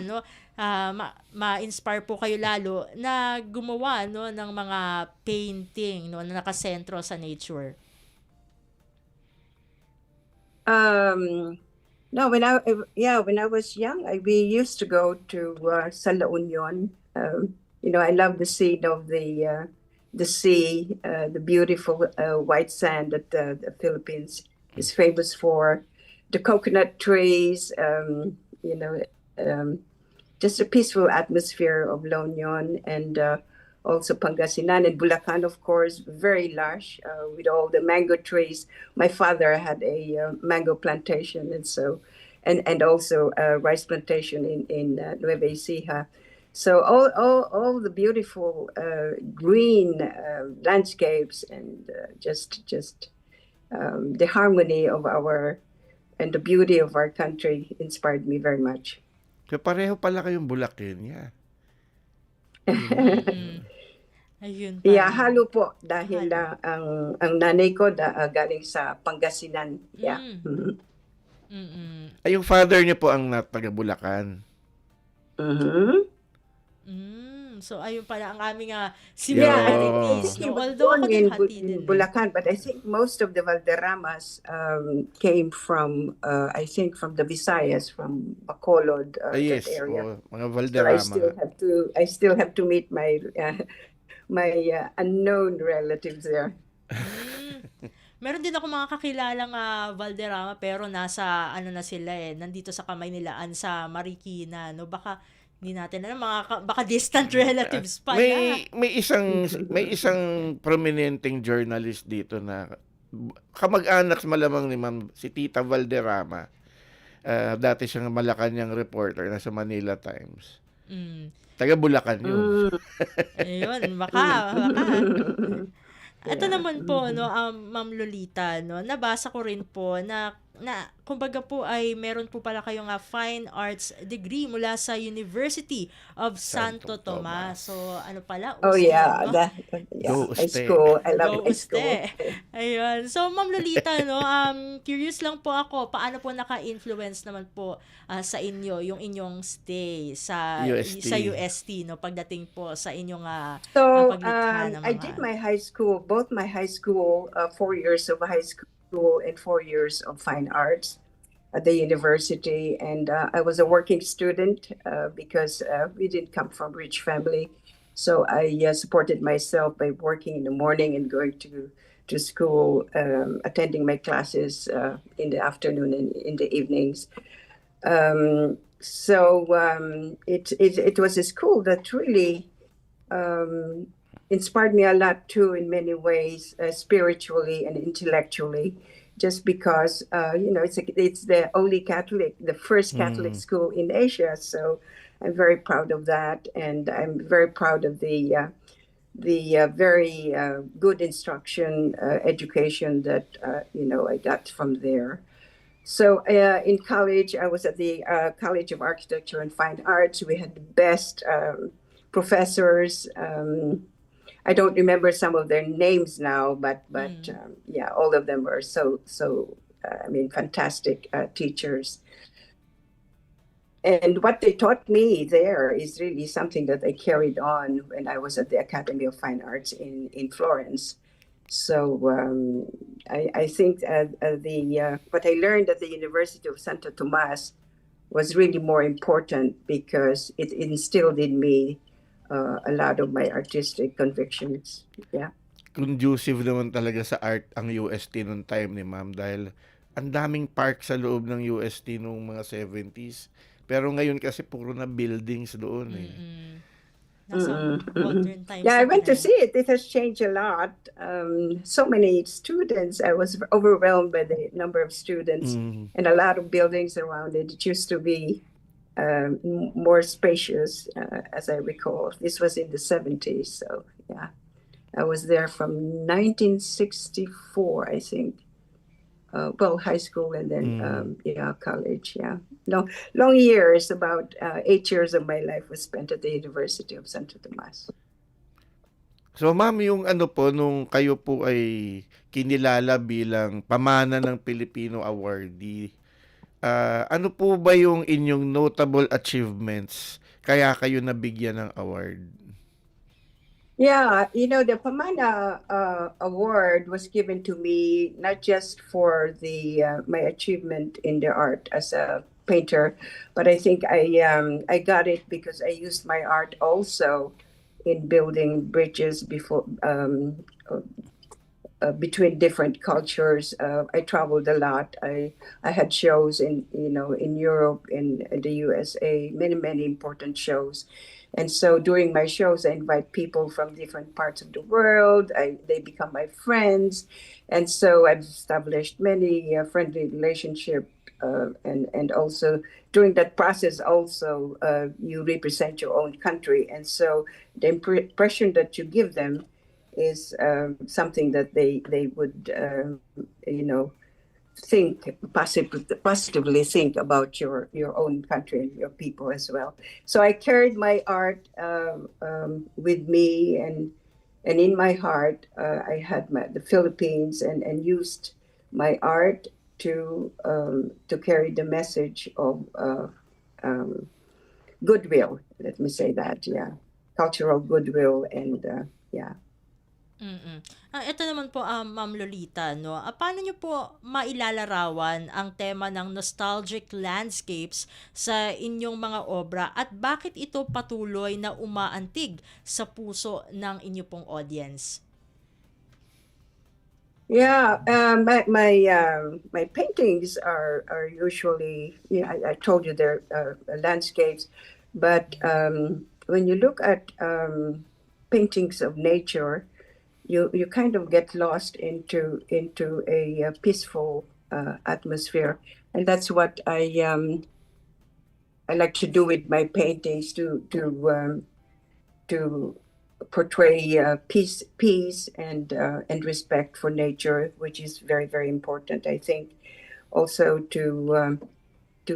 Speaker 3: ma-inspire po kayo lalo na gumawa ng mga painting na nakasentro sa nature.
Speaker 7: No, when I was young, we used to go to Sa La Union. I love the scene of the sea, the beautiful white sand that the Philippines is famous for, the coconut trees, just a peaceful atmosphere of La Union, and also Pangasinan and Bulacan, of course, very lush with all the mango trees. My father had a mango plantation, and also a rice plantation in Nueva Ecija. So all the beautiful green landscapes and just the harmony of and the beauty of our country inspired me very much.
Speaker 4: So pareho pala kayong Bulaken, yeah.
Speaker 3: Ayun pa.
Speaker 7: Yeah, halo po dahil ang nanay ko galing sa Pangasinan. Yeah.
Speaker 4: Ay, yung father niyo po ang taga Bulacan.
Speaker 3: So ayun pala ang aming
Speaker 7: Yeah, I
Speaker 3: similarities,
Speaker 7: think he
Speaker 3: no?
Speaker 7: was
Speaker 3: Although
Speaker 7: born
Speaker 3: ako din
Speaker 7: in,
Speaker 3: hati
Speaker 7: in
Speaker 3: din eh.
Speaker 7: Bulacan, but I think most of the Valderramas came from, I think, from the Visayas, from Bacolod, that
Speaker 4: Yes,
Speaker 7: area.
Speaker 4: mga
Speaker 7: So
Speaker 4: Valderrama nga.
Speaker 7: I still have to meet my unknown relatives there.
Speaker 3: Meron din ako mga kakilalang Valderrama pero nasa ano na sila eh, nandito sa kamay nilaan sa Marikina, no? Baka hindi natin alam, baka distant relatives pala.
Speaker 4: May isang prominenteng journalist dito na kamag-anak malamang ni Ma'am si Tita Valderrama. Dati siyang Malacanang reporter na sa Manila Times.
Speaker 3: Mm.
Speaker 4: Taga Bulacan yun.
Speaker 3: Ayun, baka. Ito naman po, no, Ma'am Lolita, no, nabasa ko rin po na kumbaga po ay meron po pala kayong fine arts degree mula sa University of Santo Tomas. So, ano pala?
Speaker 7: Oh
Speaker 3: Uste,
Speaker 7: yeah,
Speaker 3: no?
Speaker 4: Go
Speaker 7: high
Speaker 4: Uste.
Speaker 7: school. I love
Speaker 3: Go
Speaker 7: high school.
Speaker 3: Uste. Ayun. So, Ma'am Lolita, no, curious lang po ako, paano po naka-influence naman po sa inyo yung inyong stay sa UST, no, pagdating po sa inyong
Speaker 7: So
Speaker 3: paglikha ng
Speaker 7: I
Speaker 3: mga...
Speaker 7: did my high school, both my high school, 4 years of high school and 4 years of fine arts at the university. And I was a working student because we didn't come from rich family. So I supported myself by working in the morning and going to school, attending my classes in the afternoon and in the evenings. It was a school that really inspired me a lot too in many ways, spiritually and intellectually, just because it's the only the first Catholic school in Asia. So I'm very proud of that, and I'm very proud of the very good instruction, education that I got from there. So in college, I was at the College of Architecture and Fine Arts. We had the best professors. I don't remember some of their names now, but yeah, all of them were so fantastic teachers. And what they taught me there is really something that I carried on when I was at the Academy of Fine Arts in Florence. So I think what I learned at the University of Santo Tomas was really more important because it instilled in me a lot of my artistic convictions. Yeah.
Speaker 4: Conducive naman talaga sa art ang UST noong time ni Ma'am dahil ang daming park sa loob ng UST noong mga 70s. Pero ngayon kasi puro na buildings doon eh.
Speaker 3: Nasa modern times.
Speaker 7: Yeah, I
Speaker 3: na
Speaker 7: went to
Speaker 3: rin.
Speaker 7: see it. It has changed a lot. So many students. I was overwhelmed by the number of students and a lot of buildings around it. It used to be more spacious, as I recall. This was in the 70s. So, yeah. I was there from 1964, I think. High school and then college. Yeah, no, long years. About 8 years of my life was spent at the University of Santo Tomas.
Speaker 4: So Ma'am, yung ano po, nung kayo po ay kinilala bilang pamana ng Filipino awardee, ano po ba yung inyong notable achievements kaya kayo nabigyan ng award?
Speaker 7: Yeah, the Pamana Award was given to me not just for my achievement in the art as a painter, but I think I got it because I used my art also in building bridges between different cultures. I traveled a lot. I had shows in Europe, in the USA, many important shows. And so during my shows, I invite people from different parts of the world. They become my friends. And so I've established many friendly relationships. And also during that process, also you represent your own country. And so the impression that you give them is something that they would, positively think about your own country and your people as well. So I carried my art with me, and in my heart I had the Philippines and used my art to carry the message of goodwill. Let me say that. Yeah. cultural goodwill, and yeah.
Speaker 3: Mm. Ito naman po, Ma'am Lolita, no? Paano niyo po mailalarawan ang tema ng nostalgic landscapes sa inyong mga obra at bakit ito patuloy na umaantig sa puso ng inyo pong audience?
Speaker 7: Yeah, my paintings are usually, I told you they're landscapes, but when you look at paintings of nature, you kind of get lost into a peaceful atmosphere, and that's what I like to do with my paintings, to portray peace and respect for nature, which is very, very important. I think also to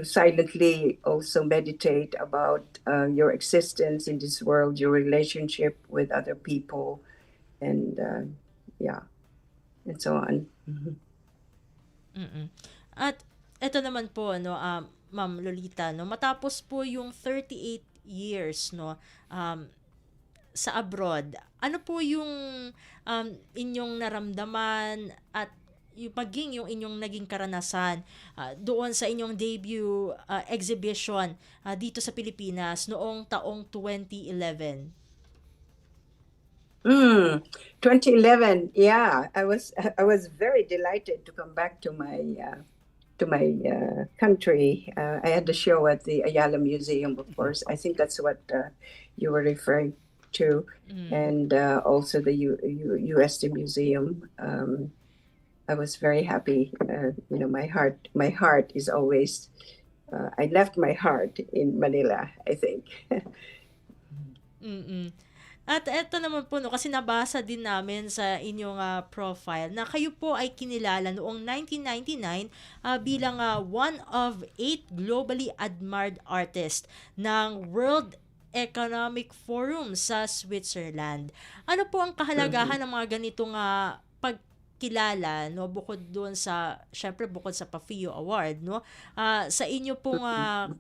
Speaker 7: silently also meditate about your existence in this world, your relationship with other people, and yeah, and so on.
Speaker 3: Mm. At eto naman po, no, Ma'am Lolita, no, matapos po yung 38 years, no, sa abroad, ano po yung inyong naramdaman at yung maging yung inyong naging karanasan doon sa inyong debut exhibition dito sa Pilipinas noong taong 2011?
Speaker 7: 2011, yeah, I was very delighted to come back to my country. I had a show at the Ayala Museum, of course. I think that's what you were referring to, and also the USD Museum. I was very happy. My heart is always. I left my heart in Manila, I think.
Speaker 3: Mm. At eto naman po, no, kasi nabasa din namin sa inyong profile na kayo po ay kinilala noong 1999 bilang one of 8 globally admired artists ng World Economic Forum sa Switzerland. Ano po ang kahalagahan ng mga ganitong pagkilala, no, bukod sa PAFIO Award, no, sa inyo pong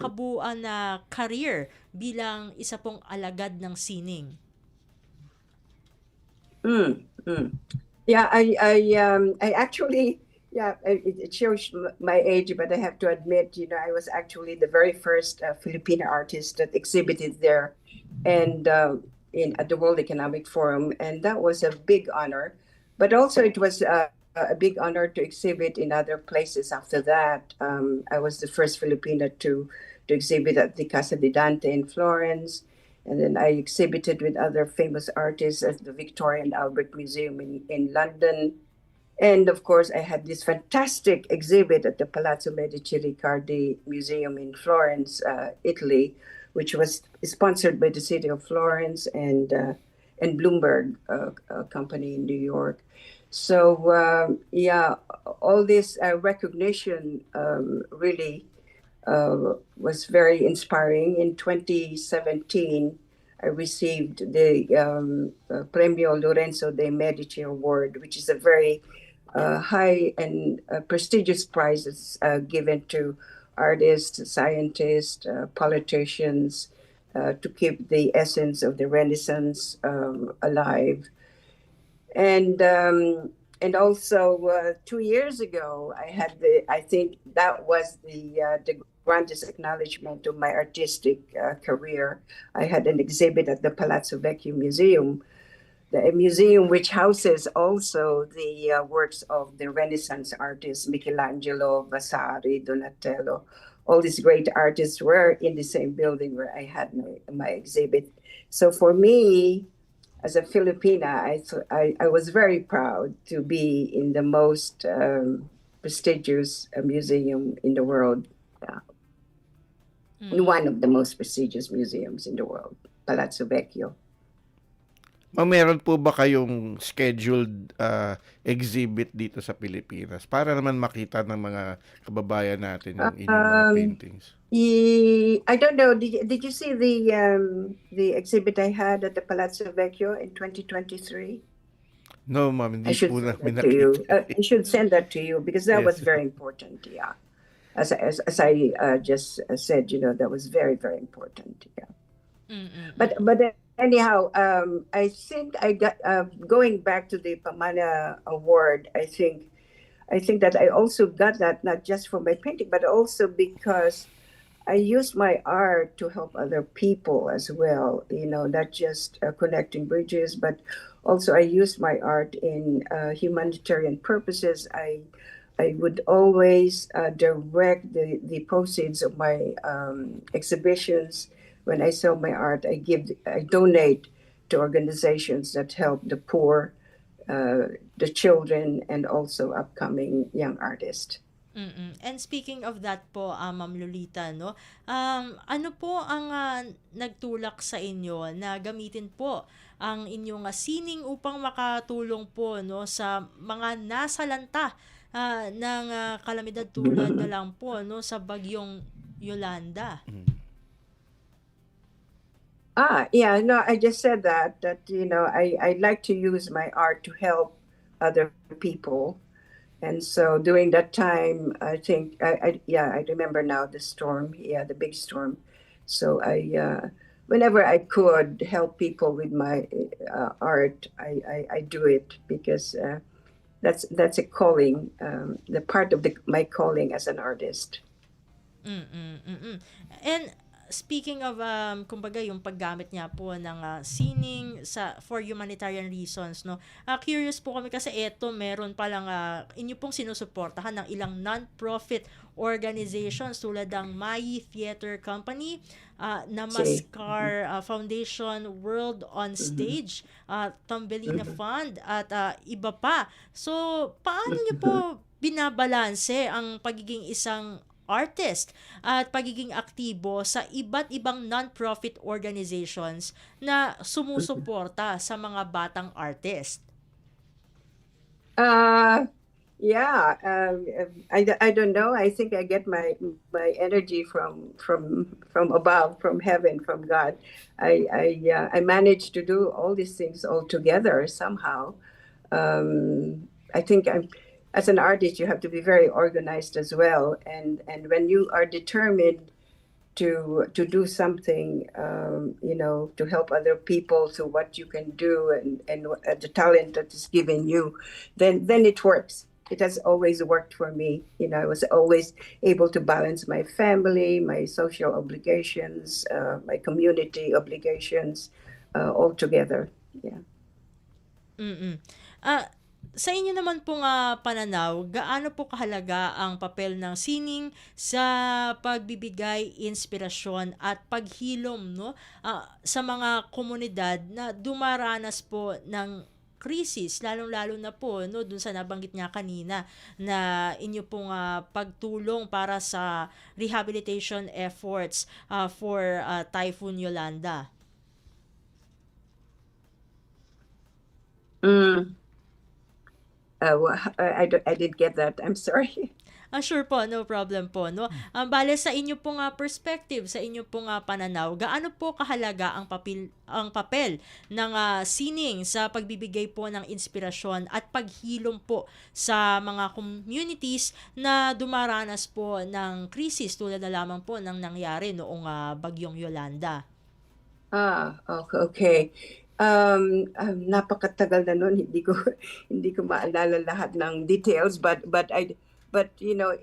Speaker 3: kabuuan na career bilang isa pong alagad ng sining?
Speaker 7: Yeah, I actually, yeah, it shows my age, but I have to admit, I was actually the very first Filipino artist that exhibited there, and at the World Economic Forum, and that was a big honor. But also, it was a big honor to exhibit in other places. After that, I was the first Filipina to exhibit at the Casa di Dante in Florence. And then I exhibited with other famous artists at the Victoria and Albert Museum in London. And of course, I had this fantastic exhibit at the Palazzo Medici Riccardi Museum in Florence, Italy, which was sponsored by the city of Florence and Bloomberg company in New York. So all this recognition really was very inspiring. In 2017, I received the Premio Lorenzo de' Medici Award, which is a very high and prestigious prize that's given to artists, scientists, politicians, to keep the essence of the Renaissance alive. And also 2 years ago, I think that was the grandest acknowledgement of my artistic career. I had an exhibit at the Palazzo Vecchio Museum, the museum which houses also the works of the Renaissance artists, Michelangelo, Vasari, Donatello. All these great artists were in the same building where I had my exhibit. So for me, as a Filipina, I was very proud to be in the most prestigious museum in the world, in one of the most prestigious museums in the world, Palazzo Vecchio.
Speaker 4: Meron po ba kayong scheduled exhibit dito sa Pilipinas para naman makita ng mga kababayan natin yung inyong mga paintings?
Speaker 7: I don't know. Did you see the exhibit I had at the Palazzo Vecchio in 2023?
Speaker 4: No, ma'am, hindi
Speaker 7: I should
Speaker 4: po
Speaker 7: send
Speaker 4: namin
Speaker 7: that to you.
Speaker 4: nakita.
Speaker 7: I should send that to you because that was
Speaker 4: Yes.
Speaker 7: very important. Yeah, as I just said, that was very, very important. Yeah.
Speaker 3: Mm.
Speaker 7: But anyhow, I think I got going back to the Pamana Award. I think that I also got that not just for my painting, but also because I use my art to help other people as well. You know, not just connecting bridges, but also I use my art in humanitarian purposes. I would always direct the proceeds of my exhibitions. When I sell my art, I donate to organizations that help the poor, the children, and also upcoming young artists.
Speaker 3: And speaking of that po, Ma'am Lolita, no, ano po ang nagtulak sa inyo na gamitin po ang inyong sining upang makatulong po no sa mga nasalanta ng kalamidad tulad na lang po no sa bagyong Yolanda?
Speaker 7: Yeah, no, I just said that you know I like to use my art to help other people. And so during that time, I think I remember now the storm, the big storm. So whenever I could help people with my art, I do it because that's a calling, the part of my calling as an artist.
Speaker 3: And speaking of kumbaga yung paggamit niya po ng sining for humanitarian reasons, no. Curious po kami kasi meron palang inyo pong sinusuportahan ng ilang non-profit organizations tulad ng Mayi Theater Company, Namaskar Foundation, World on Stage, Tambelina Fund at iba pa. So, paano niyo po binabalanse ang pagiging isang artist at pagiging aktibo sa iba't ibang non-profit organizations na sumusuporta sa mga batang artist?
Speaker 7: Yeah, I don't know. I think I get my energy from above, from heaven, from God. I managed to do all these things all together somehow. I think as an artist, you have to be very organized as well. And when you are determined to do something, you know, to help other people through what you can do and the talent that is given you, then it works. It has always worked for me. You know, I was always able to balance my family, my social obligations, my community obligations, all together. Yeah.
Speaker 3: Sa inyo naman pong pananaw, gaano po kahalaga ang papel ng sining sa pagbibigay inspirasyon at paghilom no sa mga komunidad na dumaranas po ng krisis, lalong-lalo na po no dun sa nabanggit niya kanina na inyo pong pagtulong para sa rehabilitation efforts for Typhoon Yolanda?
Speaker 7: I didn't get that. I'm sorry.
Speaker 3: Sure po, no problem po, no. Bale sa inyo pong perspective, sa inyo pong pananaw, gaano po kahalaga ang papel ng sining sa pagbibigay po ng inspirasyon at paghilom po sa mga communities na dumaranas po ng krisis tulad na lamang po ng nangyari noong bagyong Yolanda?
Speaker 7: Okay. Napakatagal na nun, hindi ko maalala lahat ng details, but you know,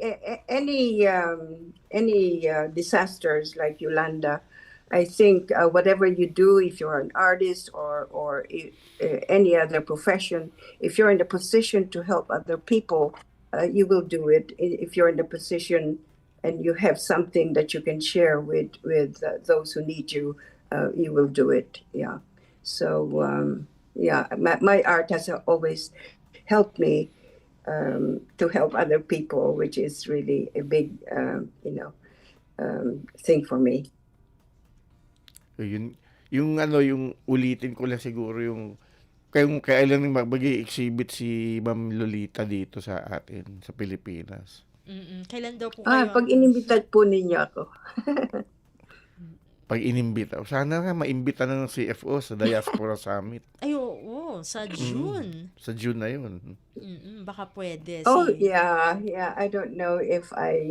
Speaker 7: any disasters like Yolanda, I think whatever you do, if you're an artist or any other profession, if you're in a position to help other people, you will do it. If you're in a position and you have something that you can share with those who need you, you will do it. Yeah. So yeah, my art has always helped me to help other people, which is really a big thing for me.
Speaker 4: Yung ulitin ko lang siguro yung kailan mag-exhibit si Ma'am Lolita dito sa atin sa Pilipinas.
Speaker 3: Kailan daw po kayo?
Speaker 7: Pag inimbita po ninyo ako.
Speaker 4: Pag inimbita. Sana nga maimbita ng CFO sa Diaspora Summit.
Speaker 3: Ay, oo. Sa June.
Speaker 4: Sa June na yun.
Speaker 3: Baka pwede.
Speaker 7: Oh, yeah. I don't know if I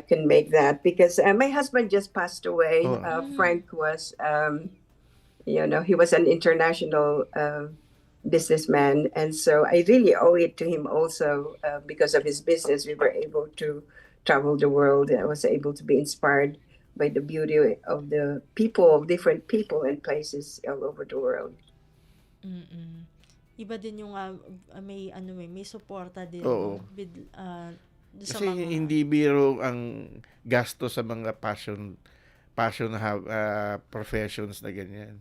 Speaker 7: can make that because my husband just passed away. Frank was he was an international businessman, and so I really owe it to him also because of his business. We were able to travel the world, and I was able to be inspired by the beauty of the people, different people and places all over the world.
Speaker 3: Mm. Iba din yung may suporta din
Speaker 4: Oo.
Speaker 3: no dun sa
Speaker 4: Kasi
Speaker 3: mga
Speaker 4: hindi biro ang gasto sa mga passion professions na ganyan.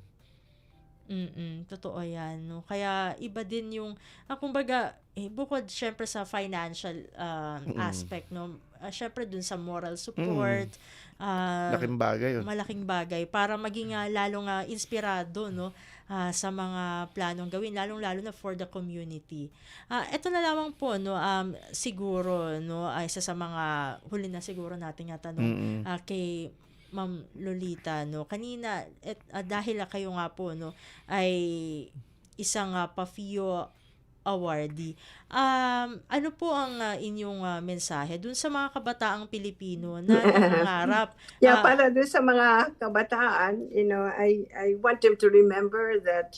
Speaker 3: Totoo 'yan, 'no? Kaya iba din yung, kumbaga, bukod siyempre sa financial
Speaker 4: Mm.
Speaker 3: aspect, 'no? Siyempre dun sa moral
Speaker 4: Mm.
Speaker 3: support,
Speaker 4: Laking bagay yun.
Speaker 3: malaking bagay para maging lalong inspirado, 'no? Sa mga planong gawin, lalong-lalo na for the community. Eto na lamang po, 'no, siguro, 'no, isa sa mga huli na siguro nating tanong
Speaker 4: Mm.
Speaker 3: kay Ma'am Lolita, 'no. Kanina dahil kayo nga po, 'no, ay isang PAFIO awardee. Ano po ang inyong mensahe dun sa mga kabataang Pilipino na nangangarap?
Speaker 7: Yeah,
Speaker 3: Ah,
Speaker 7: para doon sa mga kabataan, I want them to remember that,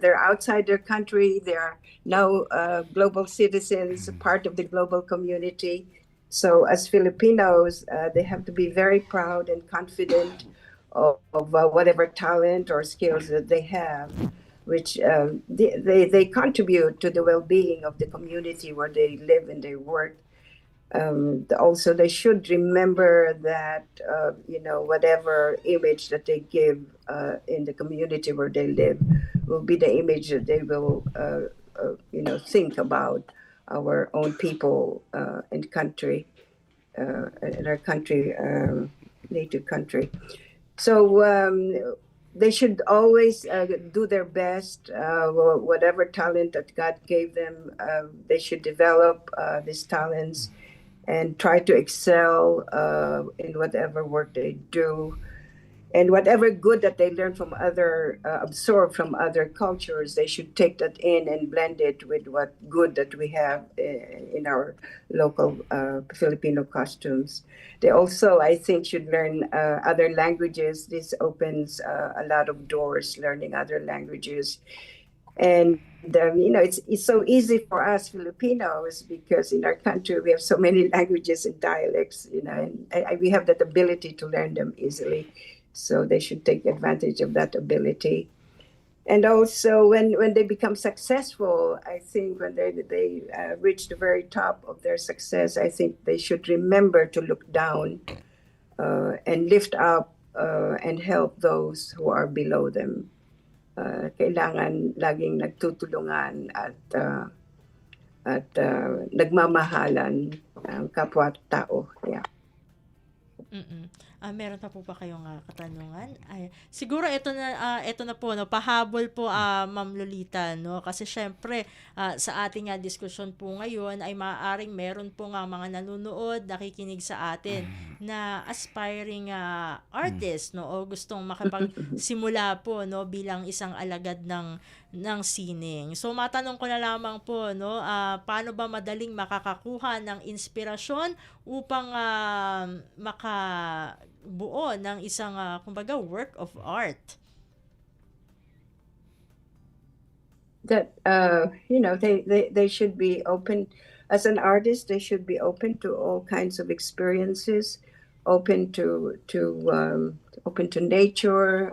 Speaker 7: they're outside their country. They are now global citizens, part of the global community. So as Filipinos, they have to be very proud and confident of whatever talent or skills that they have, which they contribute to the well-being of the community where they live and they work. Also, they should remember that whatever image that they give in the community where they live will be the image that they will think about our own people and country, and our country, native country. So they should always do their best, whatever talent that God gave them. They should develop these talents and try to excel in whatever work they do. And whatever good that they learn from absorb from other cultures, they should take that in and blend it with what good that we have in our local Filipino costumes. They also, I think, should learn other languages. This opens a lot of doors, learning other languages. And it's so easy for us Filipinos because in our country we have so many languages and dialects, and we have that ability to learn them easily. So they should take advantage of that ability. And also, when they become successful, I think when they reach the very top of their success, I think they should remember to look down and lift up and help those who are below them. Kailangan laging nagtutulungan at nagmamahalan ang kapwa-tao. Yeah.
Speaker 3: Meron pa po ba kayong katanungan? Siguro ito na po, no, pahabol po, Ma'am Lolita, no, kasi syempre sa ating diskusyon po ngayon ay maaaring meron po nga mga nanonood, nakikinig sa atin na aspiring artist, no, o gustong makipagsimula po, no, bilang isang alagad ng sining. So matanong ko na lamang po, no, paano ba madaling makakakuha ng inspirasyon upang makabuo ng isang kumbaga work of art?
Speaker 7: That they should be open. As an artist, they should be open to all kinds of experiences, open to nature,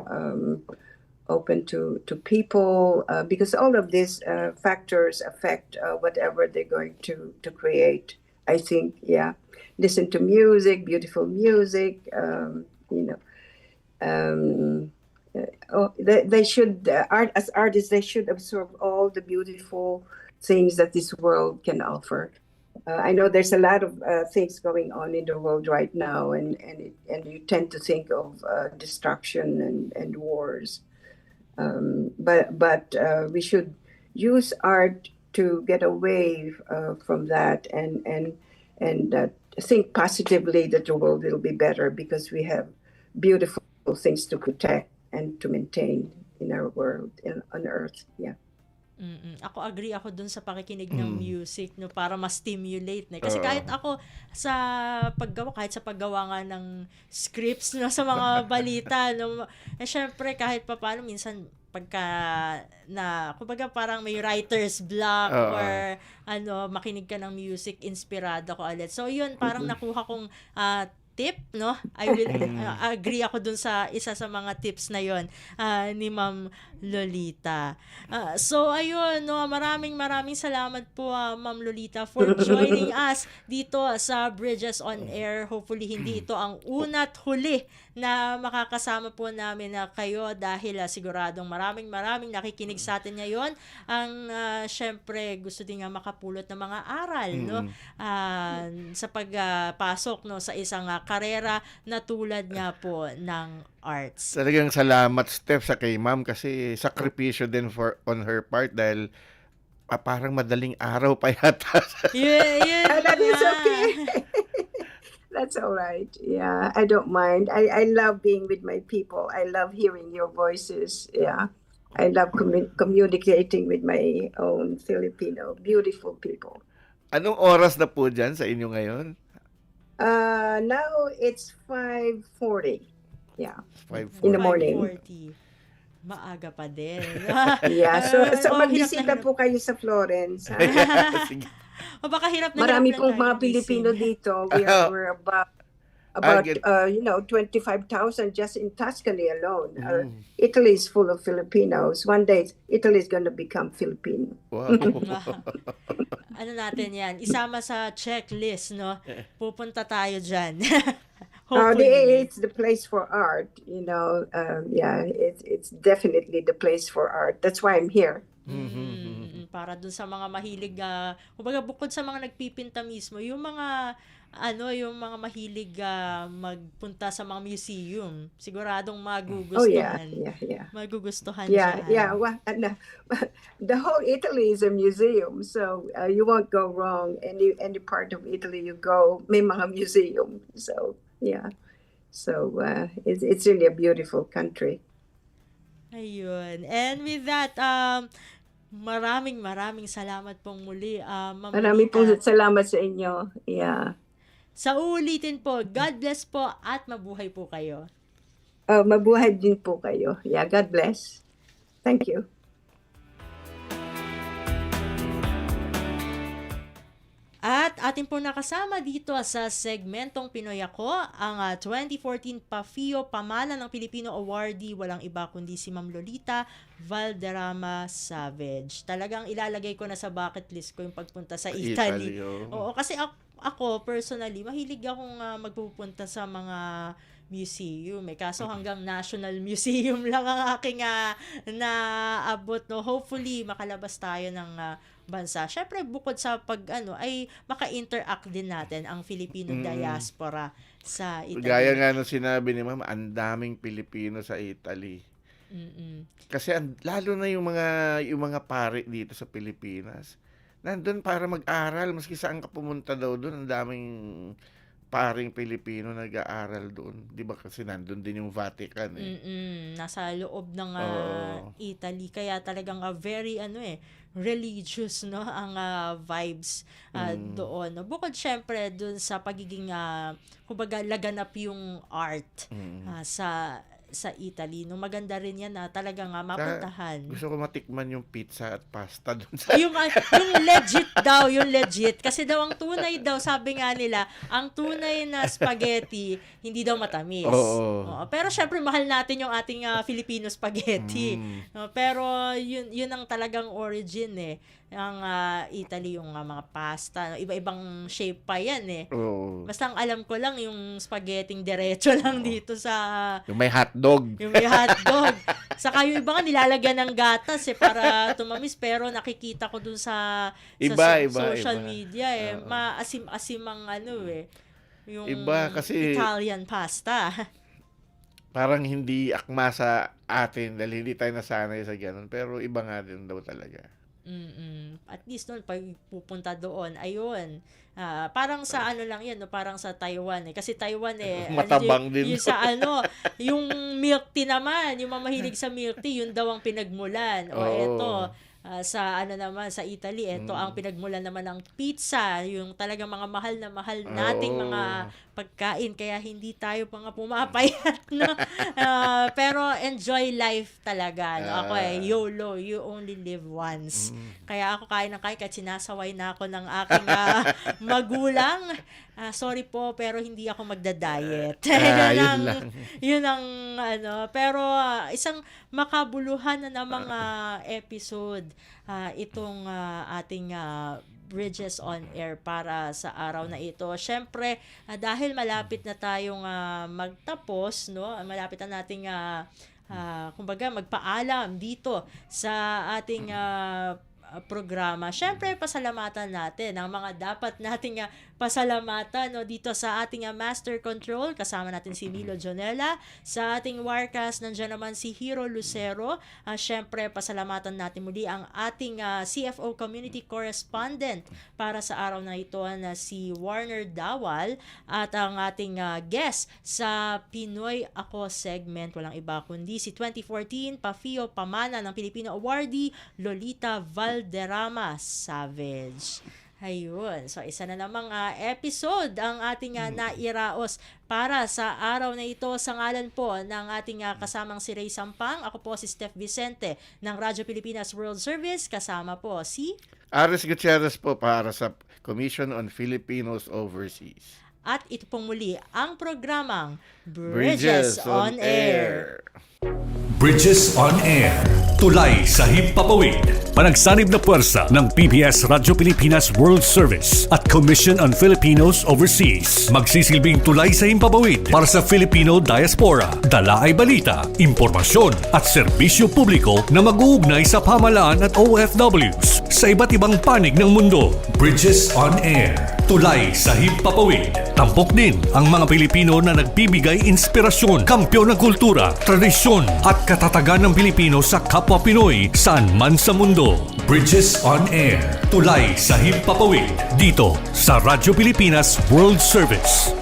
Speaker 7: open to people, because all of these factors affect whatever they're going to create. I think, yeah, listen to music, beautiful music. They should as artists, they should absorb all the beautiful things that this world can offer. I know there's a lot of things going on in the world right now, and you tend to think of destruction and wars. But we should use art to get away from that and think positively that the world will be better because we have beautiful things to protect and to maintain in our world, on Earth. Yeah.
Speaker 3: Ako agree ako dun sa pakikinig ng music, no, para ma-stimulate, ne. Kasi
Speaker 4: Oo.
Speaker 3: kahit ako sa kahit sa paggawa nga ng scripts, no, sa mga balita, no, syempre kahit papaano minsan pagka kumbaga parang may writer's block
Speaker 4: Oo.
Speaker 3: or makinig ka ng music, inspirado ko ulit. So yun, parang nakuha kong tip, no? I will agree ako dun sa isa sa mga tips na yon ni Ma'am Lolita. So ayun, no, maraming salamat po Ma'am Lolita for joining us dito sa Bridges on Air. Hopefully hindi ito ang una't huli na makakasama po namin na kayo dahil siguradong maraming nakikinig sa atin ngayon ang syempre gusto din nga makapulot ng mga aral, no, sa pagpasok, no, sa isang karera na tulad nga po ng arts.
Speaker 4: Talagang salamat, Steph, sa kay ma'am kasi sakripisyo din on her part dahil parang madaling araw pa yata.
Speaker 3: Yeah,
Speaker 7: That is okay. That's all right. Yeah, I don't mind. I love being with my people. I love hearing your voices. Yeah. I love communicating with my own Filipino, beautiful people.
Speaker 4: Anong oras na po dyan sa inyo ngayon?
Speaker 7: Now it's 5:40. Yeah.
Speaker 4: 5:40.
Speaker 7: In the morning.
Speaker 3: 5:40. Maaga pa din.
Speaker 7: Yeah, so
Speaker 3: hirap
Speaker 7: magbisita
Speaker 3: na
Speaker 7: po kayo sa Florence. Ha?
Speaker 4: Sige.
Speaker 3: O baka hirap na
Speaker 7: Marami
Speaker 3: hirap
Speaker 7: pong
Speaker 3: lang
Speaker 7: mga
Speaker 3: tayo
Speaker 7: Pilipino
Speaker 3: gising.
Speaker 7: dito. We're about
Speaker 4: get-
Speaker 7: 25,000 just in Tuscany alone. Italy is full of Filipinos. One day Italy is going to become Filipino.
Speaker 4: Wow.
Speaker 3: Ano natin yan? Isama sa checklist, no? Pupunta tayo dyan.
Speaker 7: It's the place for art. Yeah, it's definitely the place for art. That's why I'm here.
Speaker 3: Para dun sa mga mahilig, kumbaga bukod sa mga nagpipinta mismo, yung mga mahilig magpunta sa mga museum, siguradong
Speaker 7: Oh yeah,
Speaker 3: magugustuhan.
Speaker 7: yeah.
Speaker 3: Magugustuhan
Speaker 7: Yeah,
Speaker 3: siya.
Speaker 7: yeah. Well, the whole Italy is a museum, so you won't go wrong. Any part of Italy you go, may mga museum. So yeah, so it's really a beautiful country.
Speaker 3: Ayun. And with that, maraming salamat pong muli, Ma'am
Speaker 7: Marami pong
Speaker 3: Lolita.
Speaker 7: salamat sa inyo. Yeah,
Speaker 3: Sa uulitin po, God bless po at mabuhay po kayo.
Speaker 7: mabuhay din po kayo. Yeah, God bless. Thank you.
Speaker 3: At atin po nakasama dito sa segmentong Pinoy Ako, ang 2014 PAFIO Pamana ng Pilipino Awardee, walang iba kundi si Ma'am Lolita Valderrama Savage. Talagang ilalagay ko na sa bucket list ko yung pagpunta sa Italy. Oo, kasi ako personally, mahilig akong magpupunta sa mga museum. Kaso hanggang National Museum lang ang aking naabot, no. Hopefully makalabas tayo ng bansa. Syempre bukod sa ay maka-interact din natin ang Filipino diaspora sa Italy.
Speaker 4: Gaya nga nung sinabi ni ma'am, ang daming Pilipino sa Italy. Kasi lalo na yung mga pare dito sa Pilipinas. Nandun para mag-aral, maski saan ka pumunta daw doon, ang daming paring Pilipino nag-aaral doon. 'Di ba kasi nandun din yung Vatican
Speaker 3: Nasa loob ng
Speaker 4: Oo.
Speaker 3: Italy, kaya talagang very religious, no, ang vibes doon, no. Bukod syempre doon sa pagiging kumbaga laganap yung art sa Italy, no. Maganda rin yan na talagang mapuntahan.
Speaker 4: Gusto ko matikman yung pizza at pasta doon sa
Speaker 3: yung legit kasi daw ang tunay daw, sabi nga nila, ang tunay na spaghetti hindi daw matamis.
Speaker 4: Oo.
Speaker 3: Pero syempre mahal natin yung ating Filipino spaghetti. No, pero yun ang talagang origin ang Italy, yung mga pasta, no? Iba-ibang shape pa yan
Speaker 4: Oo.
Speaker 3: Basta ang alam ko lang yung spaghetting diretso lang dito sa
Speaker 4: Yung may hotdog.
Speaker 3: yung may hotdog. Saka yung iba nga nilalagyan ng gatas para tumamis, pero nakikita ko dun sa
Speaker 4: Iba.
Speaker 3: social media maasim-asim ang yung
Speaker 4: Iba kasi
Speaker 3: Italian pasta.
Speaker 4: Parang hindi akma sa atin dahil hindi tayo nasanay sa ganun. Pero iba nga din daw talaga.
Speaker 3: At least noon pag pupunta doon, ayun. Parang sa lang yan, no? Parang sa Taiwan kasi Taiwan
Speaker 4: Matabang din.
Speaker 3: yung sa yung milk tea naman, yung mamahilig sa milk tea, yun daw ang pinagmulan. O
Speaker 4: Oo.
Speaker 3: eto, sa ano naman sa Italy, ito ang pinagmulan naman ng pizza, yung talagang mga mahal na mahal nating
Speaker 4: Oo.
Speaker 3: mga pagkain, kaya hindi tayo mga pumapayat, no? Pero enjoy life talaga, no? Ako YOLO, you only live once. Kaya ako kain ng kain kahit sinasaway na ako ng aking magulang. Sorry po, pero hindi ako magda-diet.
Speaker 4: Yun lang.
Speaker 3: Yun ang ano, pero isang makabuluhan na mga episode itong ating Bridges on Air para sa araw na ito. Syempre, dahil malapit na tayong magtapos, no? Malapit na nating kumbaga magpaalam dito sa ating programa. Syempre, pasalamatan natin ang mga dapat nating pasalamatan, no, dito sa ating Master Control. Kasama natin si Milo Jonella. Sa ating Wirecast, nandiyan naman si Hero Lucero. Syempre, pasalamatan natin muli ang ating CFO Community Correspondent para sa araw na ito na si Warner Dawal, at ang ating guest sa Pinoy Ako segment, walang iba kundi si 2014 Pafio Pamana ng Filipino Awardee, Lolita Valderrama Savage. Ayun. So, isa na namang episode ang ating nairaos para sa araw na ito. Sa ngalan po ng ating kasamang si Ray Sampang, ako po si Steph Vicente ng Radyo Pilipinas World Service. Kasama po si
Speaker 4: Aris Gutierrez po para sa Commission on Filipinos Overseas.
Speaker 3: at ito pong muli ang programang
Speaker 4: Bridges on Air.
Speaker 1: Bridges on Air. Tulay sa himpapawid. Panagsanib na puwersa ng PBS Radyo Pilipinas World Service at Commission on Filipinos Overseas. Magsisilbing tulay sa himpapawid para sa Filipino diaspora. Dala ay balita, impormasyon at serbisyo publiko na mag-uugnay sa pamahalaan at OFWs sa iba't ibang panig ng mundo. Bridges on Air. Tulay sa himpapawid. Tampok din ang mga Pilipino na nagbibigay inspirasyon, kampyon ng kultura, tradisyon at katatagan ng Pilipino sa kapwa Pinoy saan man sa mundo. Bridges on Air. Tulay sa himpapawid. Dito sa Radyo Pilipinas World Service.